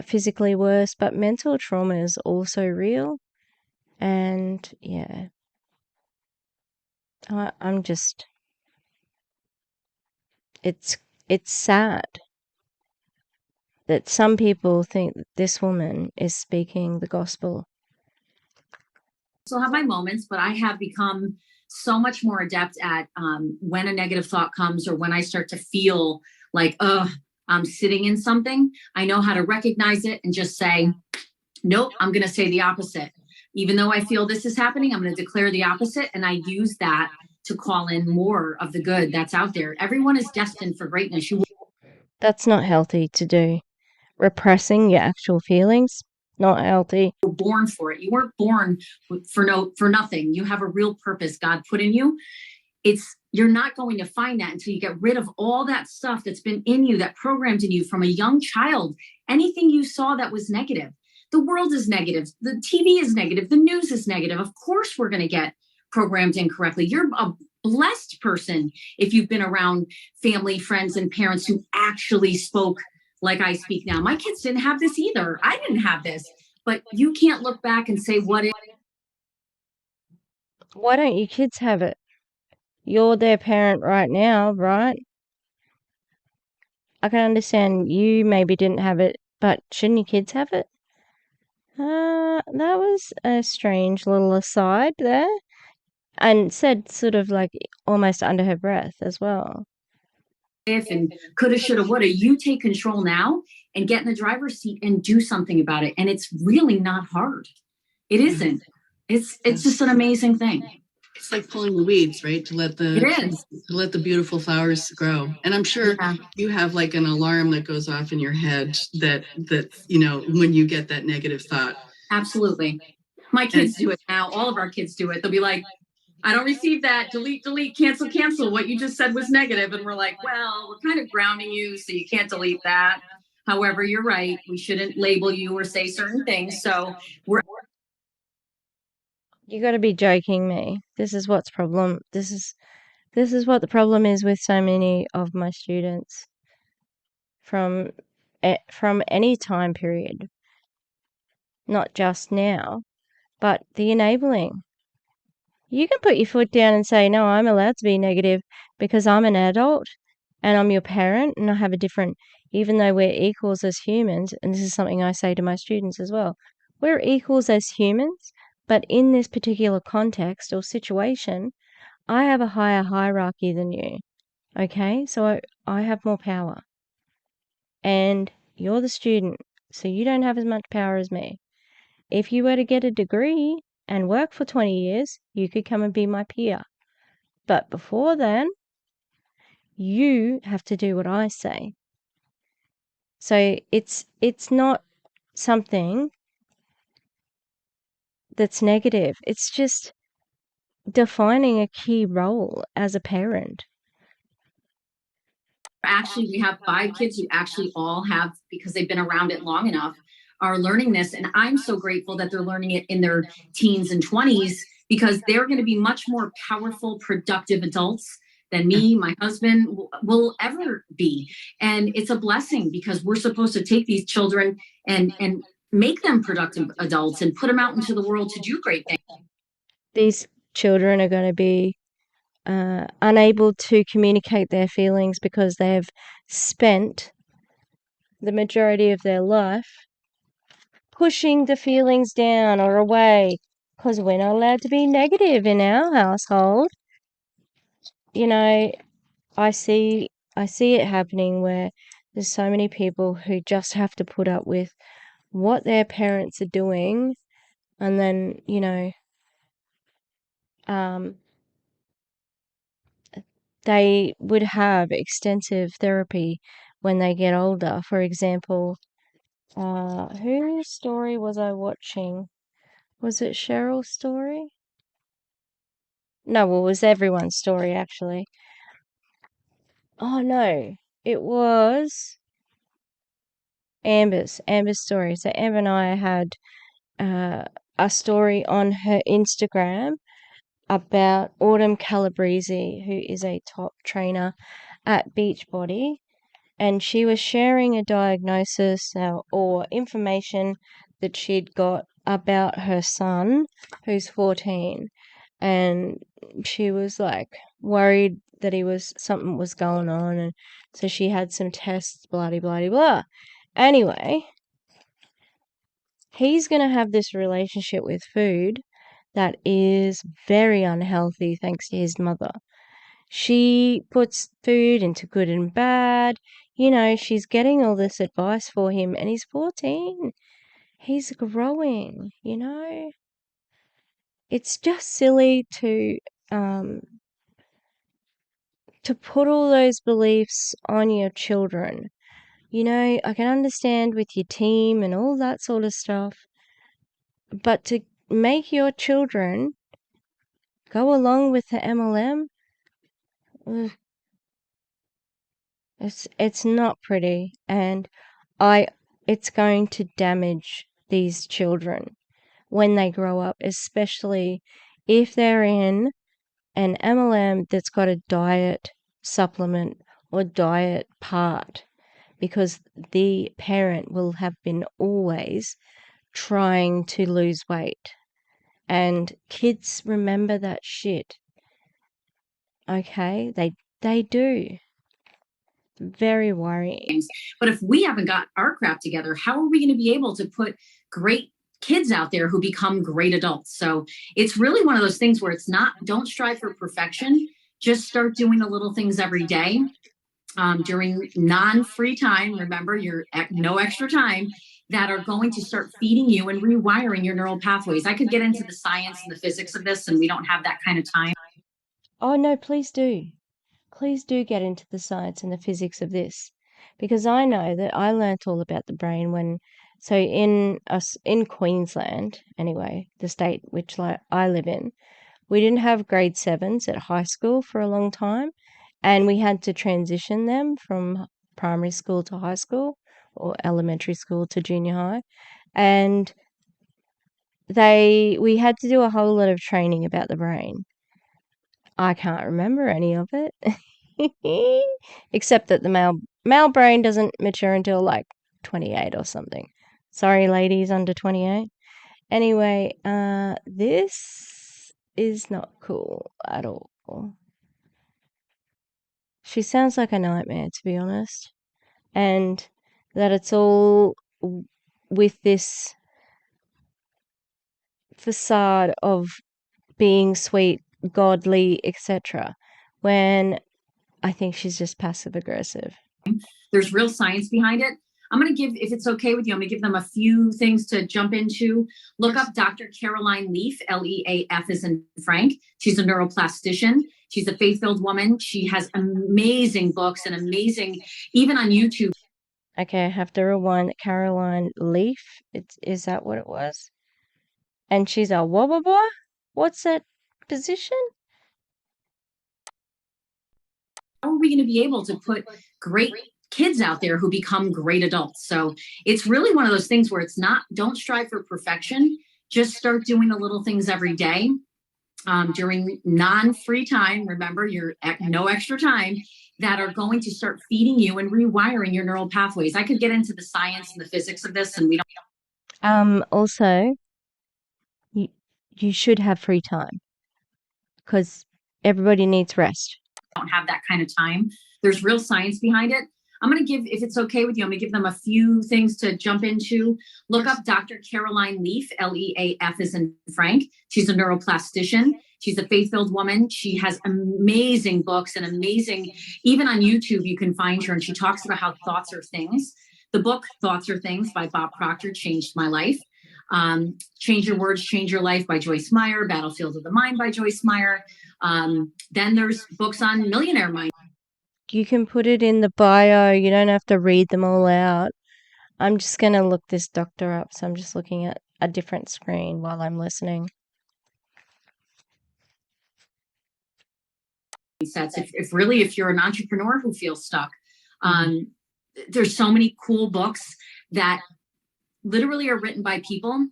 physically worse, but mental trauma is also real. And yeah, I'm just, it's sad that some people think that this woman is speaking the gospel. Still have my moments, but I have become so much more adept at when a negative thought comes, or when I start to feel like, I'm sitting in something, I know how to recognize it and just say, nope, I'm going to say the opposite. Even though I feel this is happening, I'm going to declare the opposite. And I use that to call in more of the good that's out there. Everyone is destined for greatness. That's not healthy to do. Repressing your actual feelings, not healthy. You were born for it. You weren't born for nothing. You have a real purpose God put in you. You're not going to find that until you get rid of all that stuff that's been in you, that programmed in you from a young child. Anything you saw that was negative. The world is negative. The TV is negative. The news is negative. Of course, we're going to get programmed incorrectly. You're a blessed person if you've been around family, friends, and parents who actually spoke like I speak now. My kids didn't have this either. I didn't have this. But you can't look back and say, what if? Why don't your kids have it? You're their parent right now, right? I can understand you maybe didn't have it, but shouldn't your kids have it? That was a strange little aside there, and said sort of like almost under her breath as well. if and coulda, shoulda, woulda. You take control now and get in the driver's seat and do something about it. And it's really not hard. It isn't. It's just an amazing thing. It's like pulling the weeds, right? To let the beautiful flowers grow. And I'm sure you have like an alarm that goes off in your head that when you get that negative thought. Absolutely. My kids do it now. All of our kids do it. They'll be like, I don't receive that. Delete, cancel, cancel. What you just said was negative. And we're like, well, we're kind of grounding you, so you can't delete that. However, you're right. We shouldn't label you or say certain things. So You got to be joking me. This is what's problem. This is what the problem is with so many of my students from any time period, not just now, but the enabling. You can put your foot down and say, no, I'm allowed to be negative because I'm an adult and I'm your parent and I have a different, even though we're equals as humans, and this is something I say to my students as well, we're equals as humans, but in this particular context or situation, I have a higher hierarchy than you, okay? So I have more power. And you're the student, so you don't have as much power as me. If you were to get a degree and work for 20 years, you could come and be my peer. But before then, you have to do what I say. So it's not something that's negative. It's just defining a key role as a parent. Actually, we have 5 kids who actually all have, because they've been around it long enough, are learning this. And I'm so grateful that they're learning it in their teens and 20s, because they're going to be much more powerful, productive adults than me, my husband will ever be. And it's a blessing, because we're supposed to take these children and make them productive adults and put them out into the world to do great things. These children are going to be unable to communicate their feelings because they've spent the majority of their life pushing the feelings down or away, because we're not allowed to be negative in our household. I see it happening where there's so many people who just have to put up with what their parents are doing, and then they would have extensive therapy when they get older. For example, whose story was I watching? Was it Cheryl's story? No, well, it was everyone's story, actually. Oh, no, it was Amber's story. So Amber and I had a story on her Instagram about Autumn Calabrese, who is a top trainer at Beachbody, and she was sharing a diagnosis or information that she'd got about her son, who's 14, and she was like worried that something was going on, and so she had some tests, blah blah blah blah. Anyway, he's going to have this relationship with food that is very unhealthy thanks to his mother. She puts food into good and bad. She's getting all this advice for him, and he's 14. He's growing, It's just silly to put all those beliefs on your children. I can understand with your team and all that sort of stuff, but to make your children go along with the MLM, it's not pretty, and it's going to damage these children when they grow up, especially if they're in an MLM that's got a diet supplement or diet part, because the parent will have been always trying to lose weight, and kids remember that shit. Okay, they do. Very worrying. But if we haven't got our crap together, how are we going to be able to put great kids out there who become great adults? So it's really one of those things where don't strive for perfection. Just start doing the little things every day. during non-free time, remember you're at no extra time, that are going to start feeding you and rewiring your neural pathways. I could get into the science and the physics of this, and we don't have that kind of time. Oh, no, please do. Please do get into the science and the physics of this, because I know that I learnt all about the brain so in Queensland, anyway, the state which I live in, we didn't have grade 7s at high school for a long time, and we had to transition them from primary school to high school or elementary school to junior high, and we had to do a whole lot of training about the brain. I can't remember any of it. Except that the male brain doesn't mature until like 28 or something. Sorry, ladies under 28. Anyway, this is not cool at all. She sounds like a nightmare, to be honest. And that it's all with this facade of being sweet, godly, etc., when I think she's just passive aggressive. There's real science behind it. I'm going to give, if it's okay with you, I'm going to give them a few things to jump into. Look up Dr. Caroline Leaf, Leaf as in Frank. She's a neuroplastician. She's a faith-filled woman. She has amazing books and amazing, even on YouTube. Okay, I have to rewind. Caroline Leaf, is that what it was? And she's a wobble boy? What's that position? How are we going to be able to put great kids out there who become great adults? So it's really one of those things where it's not, don't strive for perfection. Just start doing the little things every day. During non-free time, remember you're at no extra time, that are going to start feeding you and rewiring your neural pathways. I could get into the science and the physics of this, and we don't. Also, you should have free time because everybody needs rest. Don't have that kind of time. There's real science behind it. I'm going to give, if it's okay with you, I'm going to give them a few things to jump into. Look up Dr. Caroline Leaf, Leaf as in Frank. She's a neuroplastician. She's a faith-filled woman. She has amazing books and amazing, even on YouTube, you can find her, and she talks about how thoughts are things. The book Thoughts Are Things by Bob Proctor changed my life. Change Your Words, Change Your Life by Joyce Meyer, Battlefield of the Mind by Joyce Meyer. Then there's books on millionaire mind. You can put it in the bio. You don't have to read them all out. I'm just going to look this doctor up, so I'm just looking at a different screen while I'm listening. If you're an entrepreneur who feels stuck, there's so many cool books that literally are written by people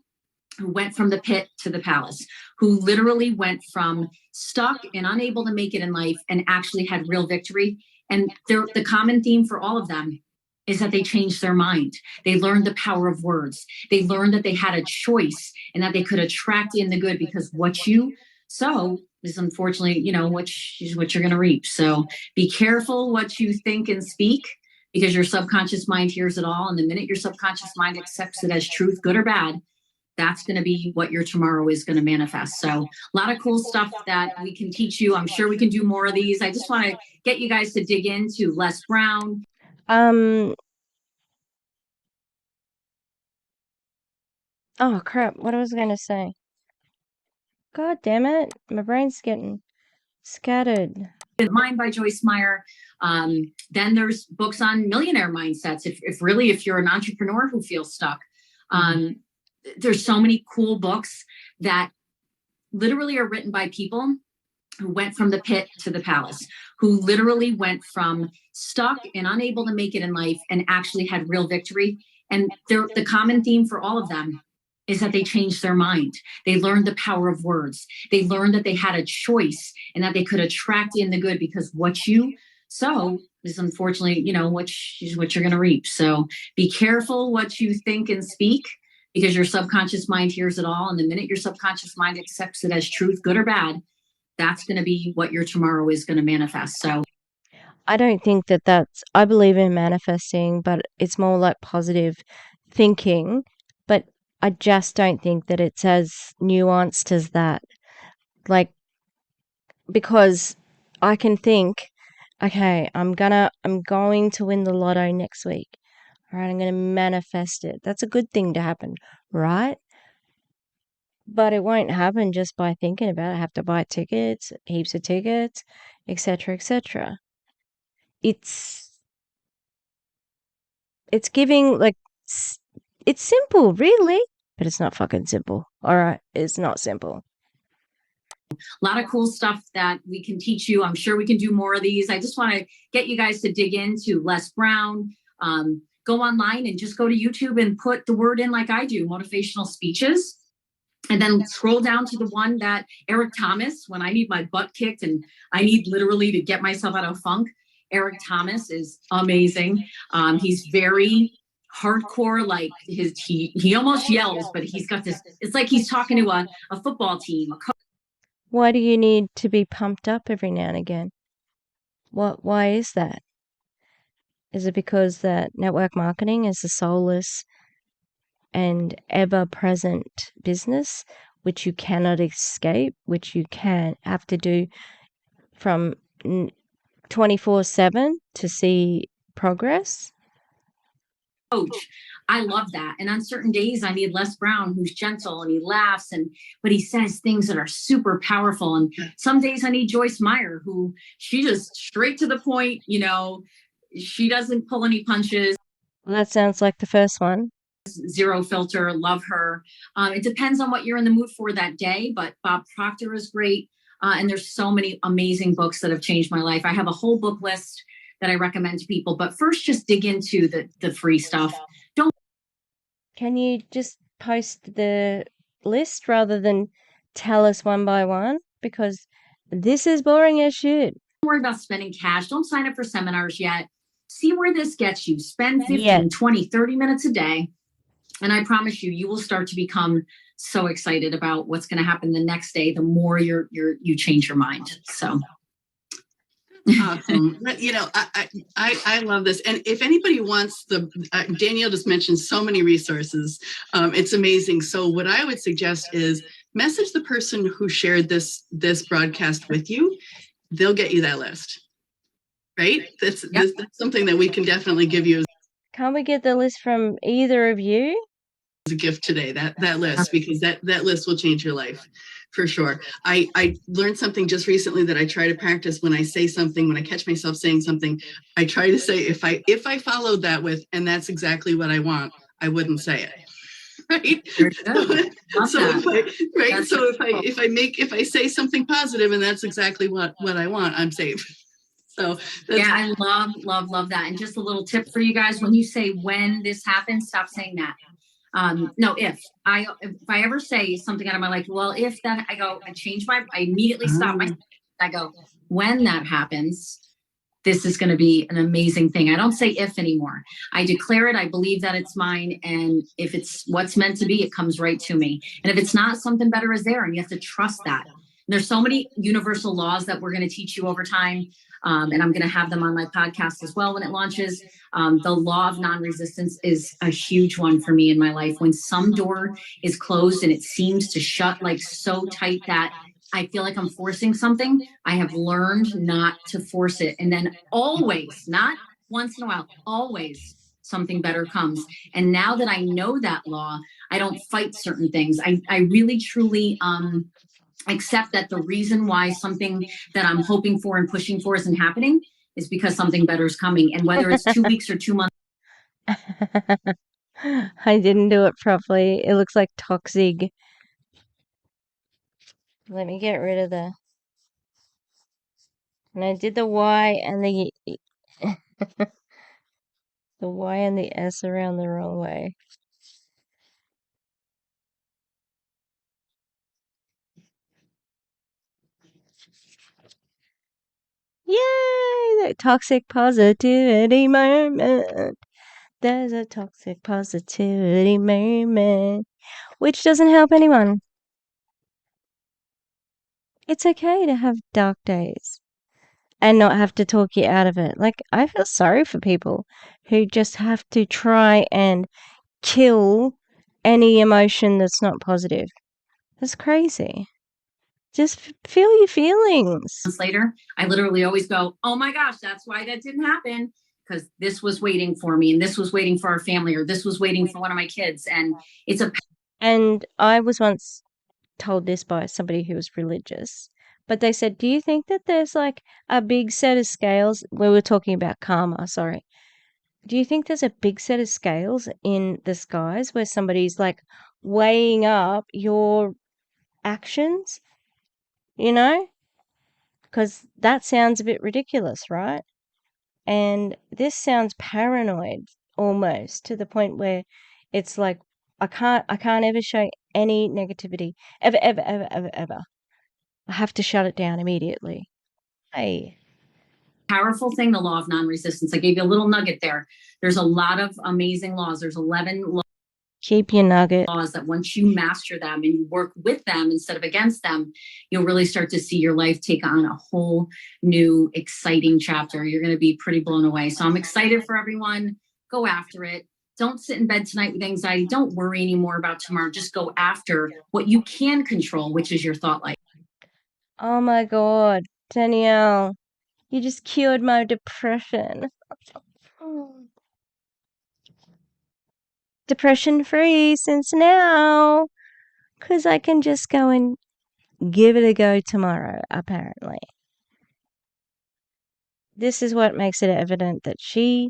who went from the pit to the palace, who literally went from stuck and unable to make it in life and actually had real victory. And the common theme for all of them is that they changed their mind. They learned the power of words. They learned that they had a choice and that they could attract in the good, because what you sow is unfortunately, what you're going to reap. So be careful what you think and speak, because your subconscious mind hears it all. And the minute your subconscious mind accepts it as truth, good or bad, that's going to be what your tomorrow is going to manifest. So a lot of cool stuff that we can teach you. I'm sure we can do more of these. I just want to get you guys to dig into Les Brown. Oh, crap. What was I going to say? God damn it. My brain's getting scattered. Mind by Joyce Meyer. Then there's books on millionaire mindsets. If you're an entrepreneur who feels stuck, there's so many cool books that literally are written by people who went from the pit to the palace, who literally went from stuck and unable to make it in life and actually had real victory. And the common theme for all of them is that they changed their mind. They learned the power of words. They learned that they had a choice and that they could attract in the good, because what you sow is unfortunately, what you're going to reap. So be careful what you think and speak, because your subconscious mind hears it all. And the minute your subconscious mind accepts it as truth, good or bad, that's going to be what your tomorrow is going to manifest. So I don't think I believe in manifesting, but it's more like positive thinking. But I just don't think that it's as nuanced as that. Like, because I can think okay, I'm going to win the lotto next week. All right, I'm going to manifest it. That's a good thing to happen, right? But it won't happen just by thinking about it. I have to buy tickets, heaps of tickets, etc., etc. It's giving like it's simple, really, but it's not fucking simple. All right, it's not simple. A lot of cool stuff that we can teach you. I'm sure we can do more of these. I just want to get you guys to dig into Les Brown. Go online and just go to YouTube and put the word in like I do, motivational speeches. And then scroll down to the one that Eric Thomas, when I need my butt kicked and I need literally to get myself out of funk. Eric Thomas is amazing. He's very hardcore, like he almost yells, but he's got this, it's like he's talking to a football team. Why do you need to be pumped up every now and again? Why is that? Is it because that network marketing is a soulless and ever-present business, which you cannot escape, which you have to do from 24/7 to see progress? Coach. I love that. And on certain days, I need Les Brown, who's gentle and he laughs, but he says things that are super powerful. And some days I need Joyce Meyer, who she just straight to the point, she doesn't pull any punches. Well, that sounds like the first one. Zero filter, love her. It depends on what you're in the mood for that day, but Bob Proctor is great. And there's so many amazing books that have changed my life. I have a whole book list that I recommend to people, but first just dig into the free stuff. Can you just post the list rather than tell us one by one? Because this is boring as shit. Don't worry about spending cash. Don't sign up for seminars yet. See where this gets you. Spend 15, 20, 30 minutes a day. And I promise you, you will start to become so excited about what's going to happen the next day, the more you change your mind. So. Awesome. I love this. And if anybody wants Danielle just mentioned so many resources. It's amazing. So what I would suggest is message the person who shared this broadcast with you. They'll get you that list. Right? That's something that we can definitely give you. Can't we get the list from either of you? As a gift today, that list, because that list will change your life. For sure. I learned something just recently that I try to practice when I say something, when I catch myself saying something, I try to say, if I followed that with, and that's exactly what I want, I wouldn't say it. Right. So if I say something positive and that's exactly what I want, I'm safe. So I love that. And just a little tip for you guys, when you say when this happens, stop saying that. No, if I ever say something out of my life, well, if that, I immediately stop myself. I go, when that happens, this is going to be an amazing thing. I don't say if anymore. I declare it. I believe that it's mine. And if it's what's meant to be, it comes right to me. And if it's not, something better is there. And you have to trust that. And there's so many universal laws that we're going to teach you over time. And I'm going to have them on my podcast as well when it launches. The law of non-resistance is a huge one for me in my life. When some door is closed and it seems to shut like so tight that I feel like I'm forcing something, I have learned not to force it. And then always, not once in a while, always something better comes. And now that I know that law, I don't fight certain things. I really, truly accept that the reason why something that I'm hoping for and pushing for isn't happening is because something better is coming. And whether it's 2 weeks or 2 months. I didn't do it properly. It looks like toxic. Let me get rid of the... And I did the Y and the... the Y and the S around the wrong way. Yay! The toxic positivity moment. There's a toxic positivity moment, which doesn't help anyone. It's okay to have dark days and not have to talk you out of it. Like, I feel sorry for people who just have to try and kill any emotion that's not positive. That's crazy. Just feel your feelings. Later, I literally always go, oh my gosh, that's why that didn't happen. Because this was waiting for me, and this was waiting for our family, or this was waiting for one of my kids. And it's a And I was once told this by somebody who was religious, but they said, do you think that there's like a big set of scales? We were talking about karma, sorry. Do you think there's a big set of scales in the skies where somebody's like weighing up your actions? You know? Because that sounds a bit ridiculous, right? And this sounds paranoid almost to the point where it's like I can't ever show any negativity ever, ever, ever, ever, ever. I have to shut it down immediately. Hey, powerful thing, the law of non-resistance. I gave you a little nugget there. There's a lot of amazing laws. There's 11 keep your nugget. laws that once you master them and you work with them instead of against them, you'll really start to see your life take on a whole new exciting chapter. You're going to be pretty blown away. So I'm excited for everyone. Go after it. Don't sit in bed tonight with anxiety. Don't worry anymore about tomorrow. Just go after what you can control, which is your thought life. Oh my God, Danielle, you just cured my depression. Depression free since now, 'cause I can just go and give it a go tomorrow, apparently. This is what makes it evident that she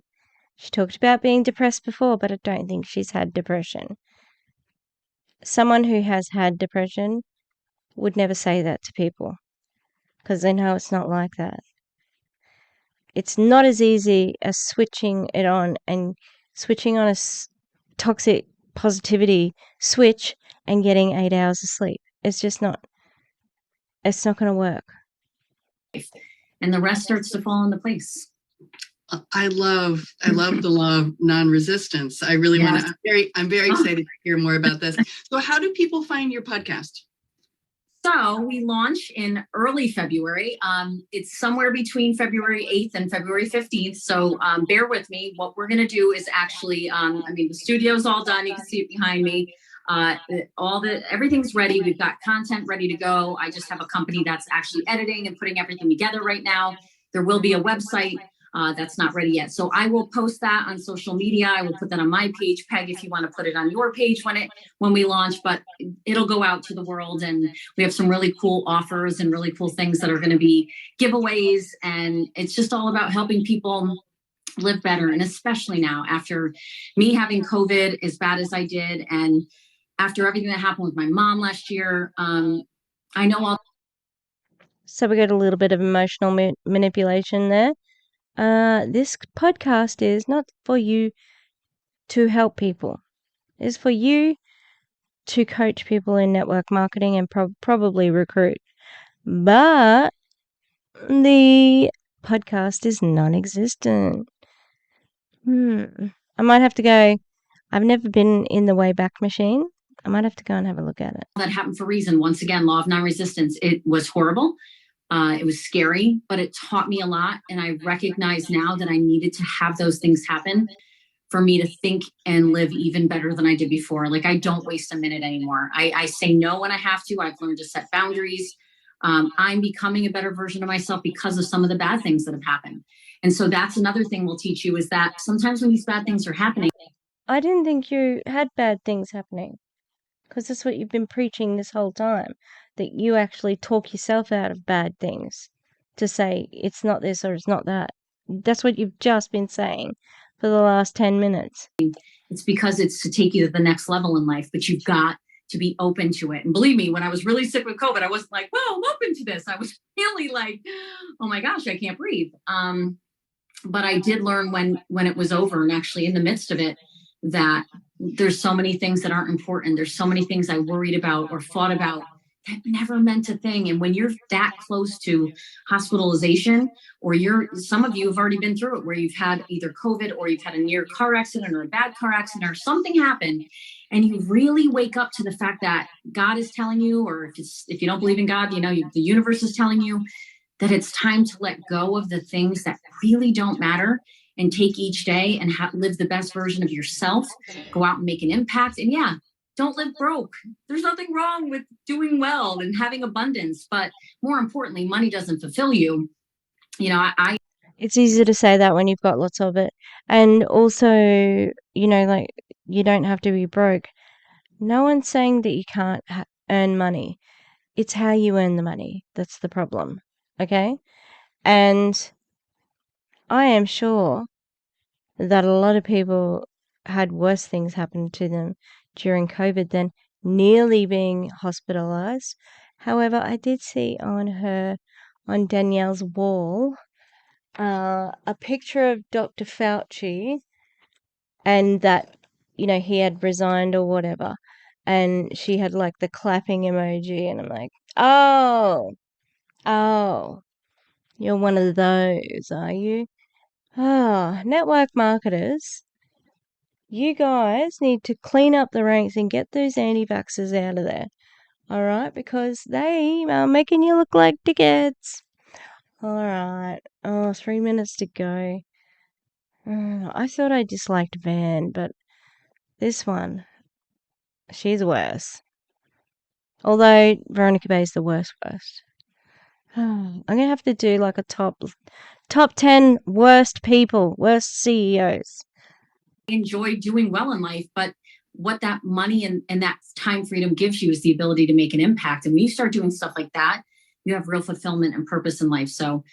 talked about being depressed before, but I don't think she's had depression. Someone who has had depression would never say that to people because they know it's not like that. It's not as easy as switching it on and switching on a toxic positivity switch and getting 8 hours of sleep. It's just not. It's not going to work. And the rest starts to fall into place. I love the law of non-resistance. I really want to, I'm very excited to hear more about this. So how do people find your podcast? So we launch in early February. It's somewhere between February 8th and February 15th. So bear with me. What we're going to do is actually, the studio's all done. You can see it behind me. Everything's ready. We've got content ready to go. I just have a company that's actually editing and putting everything together right now. There will be a website that's not ready yet. So I will post that on social media. I will put that on my page, Peg, if you want to put it on your page when we launch, but it'll go out to the world. And we have some really cool offers and really cool things that are going to be giveaways. And it's just all about helping people live better. And especially now after me having COVID as bad as I did. And after everything that happened with my mom last year, I know So we got a little bit of emotional manipulation there. This podcast is not for you to help people. It's for you to coach people in network marketing and probably recruit. But the podcast is non-existent. I might have to go. I've never been in the Wayback Machine. I might have to go and have a look at it. That happened for a reason. Once again, law of non-resistance. It was horrible. It was scary, but it taught me a lot. And I recognize now that I needed to have those things happen for me to think and live even better than I did before. Like I don't waste a minute anymore. I say no when I have to. I've learned to set boundaries. I'm becoming a better version of myself because of some of the bad things that have happened. And so that's another thing we'll teach you is that sometimes when these bad things are happening. I didn't think you had bad things happening because that's what you've been preaching this whole time, that you actually talk yourself out of bad things to say it's not this or it's not that. That's what you've just been saying for the last 10 minutes. It's because it's to take you to the next level in life, but you've got to be open to it. And believe me, when I was really sick with COVID, I wasn't like, well, I'm open to this. I was really like, oh my gosh, I can't breathe. But I did learn when it was over and actually in the midst of it, that there's so many things that aren't important. There's so many things I worried about or thought about that never meant a thing. And when you're that close to hospitalization, or some of you have already been through it where you've had either COVID or you've had a near car accident or a bad car accident or something happened, and you really wake up to the fact that God is telling you, or if you don't believe in God, the universe is telling you that it's time to let go of the things that really don't matter and take each day and live the best version of yourself, go out and make an impact. And don't live broke. There's nothing wrong with doing well and having abundance, but more importantly, money doesn't fulfill you. You know, It's easy to say that when you've got lots of it. And also, like, you don't have to be broke. No one's saying that you can't earn money. It's how you earn the money that's the problem. Okay? And I am sure that a lot of people had worse things happen to them during COVID than nearly being hospitalized. However, I did see on Danielle's wall, a picture of Dr. Fauci, and that, he had resigned or whatever. And she had like the clapping emoji, and I'm like, oh, you're one of those, are you? Network marketers, you guys need to clean up the ranks and get those anti-vaxxers out of there. All right, because they are making you look like dickheads. All right. Oh, 3 minutes to go. I thought I disliked Van, but this one, she's worse. Although Veronica Bay's the worst. I'm gonna have to do like a top 10 worst people, worst CEOs. enjoy doing well in life, but what that money and that time freedom gives you is the ability to make an impact. And when you start doing stuff like that, you have real fulfillment and purpose in life. So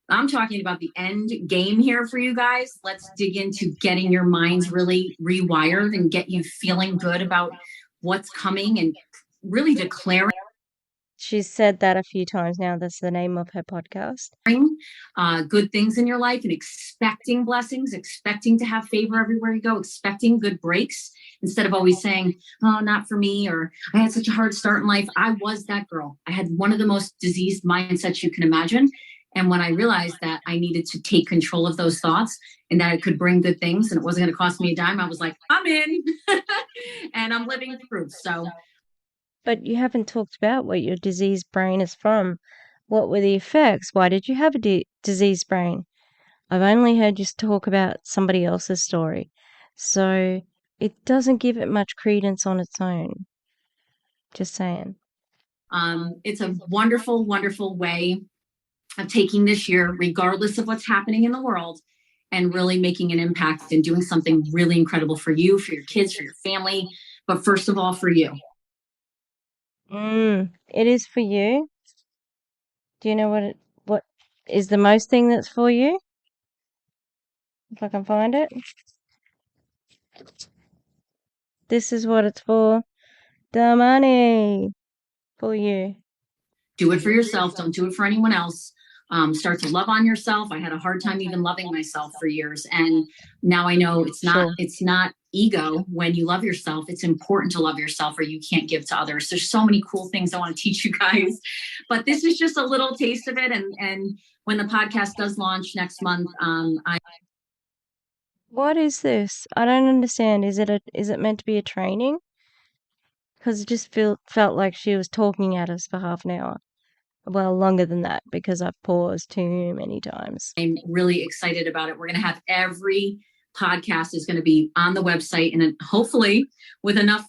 I'm talking about the end game here for you guys. Let's dig into getting your minds really rewired and get you feeling good about what's coming and really declaring She's said that a few times now. That's the name of her podcast. Good things in your life and expecting blessings, expecting to have favor everywhere you go, expecting good breaks instead of always saying, oh, not for me, or I had such a hard start in life. I was that girl. I had one of the most diseased mindsets you can imagine. And when I realized that I needed to take control of those thoughts and that it could bring good things and it wasn't going to cost me a dime, I was like, I'm in and I'm living proof. So. But you haven't talked about what your diseased brain is from. What were the effects? Why did you have a diseased brain? I've only heard you talk about somebody else's story. So it doesn't give it much credence on its own. Just saying. It's a wonderful, wonderful way of taking this year, regardless of what's happening in the world, and really making an impact and doing something really incredible for you, for your kids, for your family, but first of all, for you. It is for you. Do you know what is the most thing that's for you? If I can find it. This is what it's for. The money for you. Do it for yourself. Don't do it for anyone else. Start to love on yourself. I had a hard time even loving myself for years. And now I know it's not ego when you love yourself. It's important to love yourself or you can't give to others. There's so many cool things I want to teach you guys, but this is just a little taste of it. And when the podcast does launch next month, What is this? I don't understand. Is it meant to be a training? Because it just felt like she was talking at us for half an hour. Well, longer than that because I've paused too many times. I'm really excited about it. We're going to have every podcast is going to be on the website, and hopefully with enough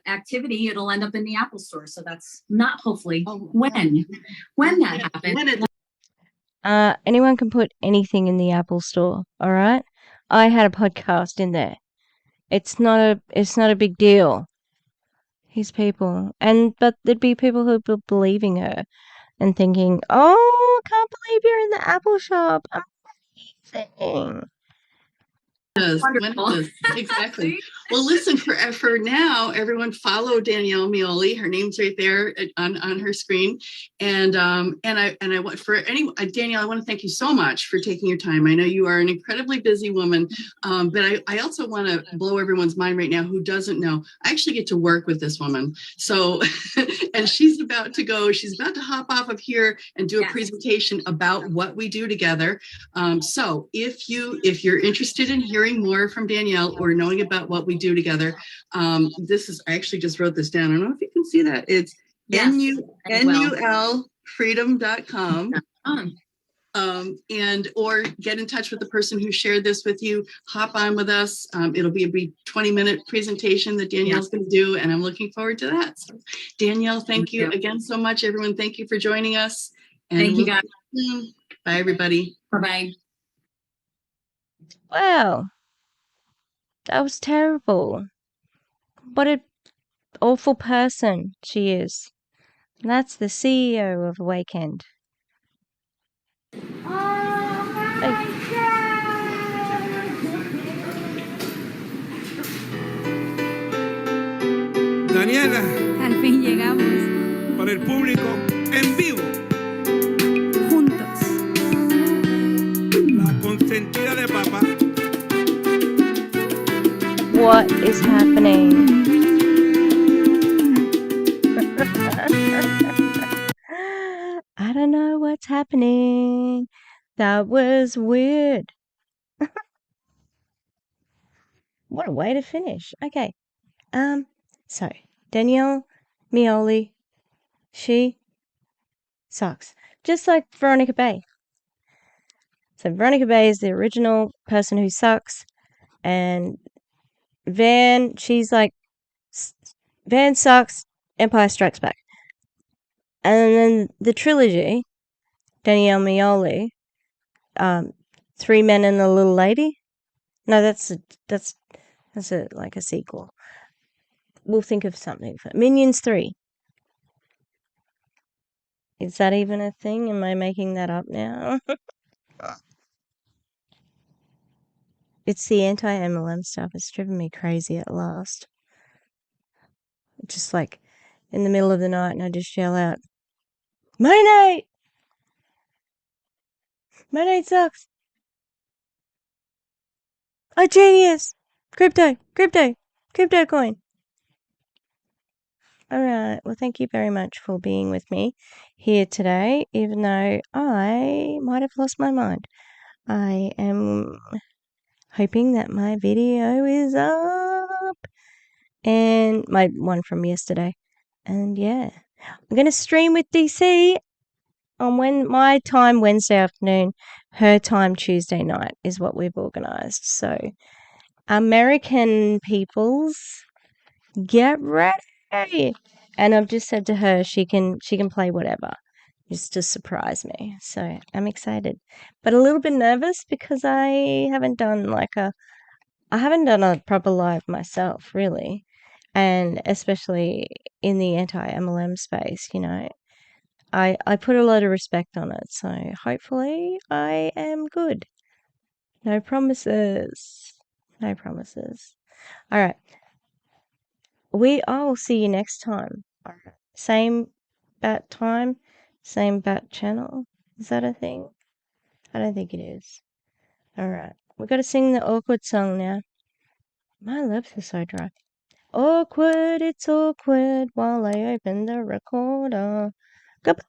activity, it'll end up in the Apple store. So that's not hopefully when that happens. Anyone can put anything in the Apple store. All right. I had a podcast in there. It's not a big deal. These people, but there'd be people who'd be believing her and thinking, "Oh, I can't believe you're in the Apple shop. Amazing." Exactly. Well, listen, for now, everyone follow Danelle Meoli. Her name's right there on her screen. And I want Danielle, I want to thank you so much for taking your time. I know you are an incredibly busy woman, but I also want to blow everyone's mind right now who doesn't know. I actually get to work with this woman. So, and she's about to hop off of here and do a presentation about what we do together. So if you're interested in hearing more from Danelle or knowing about what we do together, I actually just wrote this down. I don't know if you can see that. It's nulfreedom.com. and or get in touch with the person who shared this with you. Hop on with us. It'll be a 20-minute presentation that Danielle's going to do, and I'm looking forward to that. So, Danielle, thank you again so much. Everyone, thank you for joining us. And thank you, guys. Bye, everybody. Bye-bye. Wow, that was terrible. What an awful person she is. That's the CEO of AWAKEND. Daniela, Al fin llegamos, para el público en vivo, juntos. la consentida de papá. What is happening? I don't know what's happening. That was weird. What a way to finish. Okay. So Danelle Meoli, she sucks. Just like Veronica Bay. So Veronica Bay is the original person who sucks, and Van, she's like, Van sucks, Empire Strikes Back. And then the trilogy, Danelle Meoli, Three Men and a Little Lady. No, that's like a sequel. We'll think of something for Minions 3. Is that even a thing? Am I making that up now? It's the anti-MLM stuff. It's driven me crazy at last. Just like in the middle of the night, and I just yell out, "Monate! Monate sucks! Oh, genius! Crypto coin!" Alright, well, thank you very much for being with me here today, even though I might have lost my mind. I am hoping that my video is up, and my one from yesterday. And yeah, I'm going to stream with DC on my time Wednesday afternoon, her time Tuesday night is what we've organised. So, American peoples, get ready. And I've just said to her she can play whatever, just to surprise me. So I'm excited, but a little bit nervous because I haven't done a proper live myself, really, and especially in the anti-MLM space. I put a lot of respect on it, so hopefully I am good. No promises. No promises. All right. I will see you next time. Same bat time, same bat channel. Is that a thing? I don't think it is. All right. We've got to sing the awkward song now. My lips are so dry. Awkward, it's awkward while I open the recorder. Goodbye.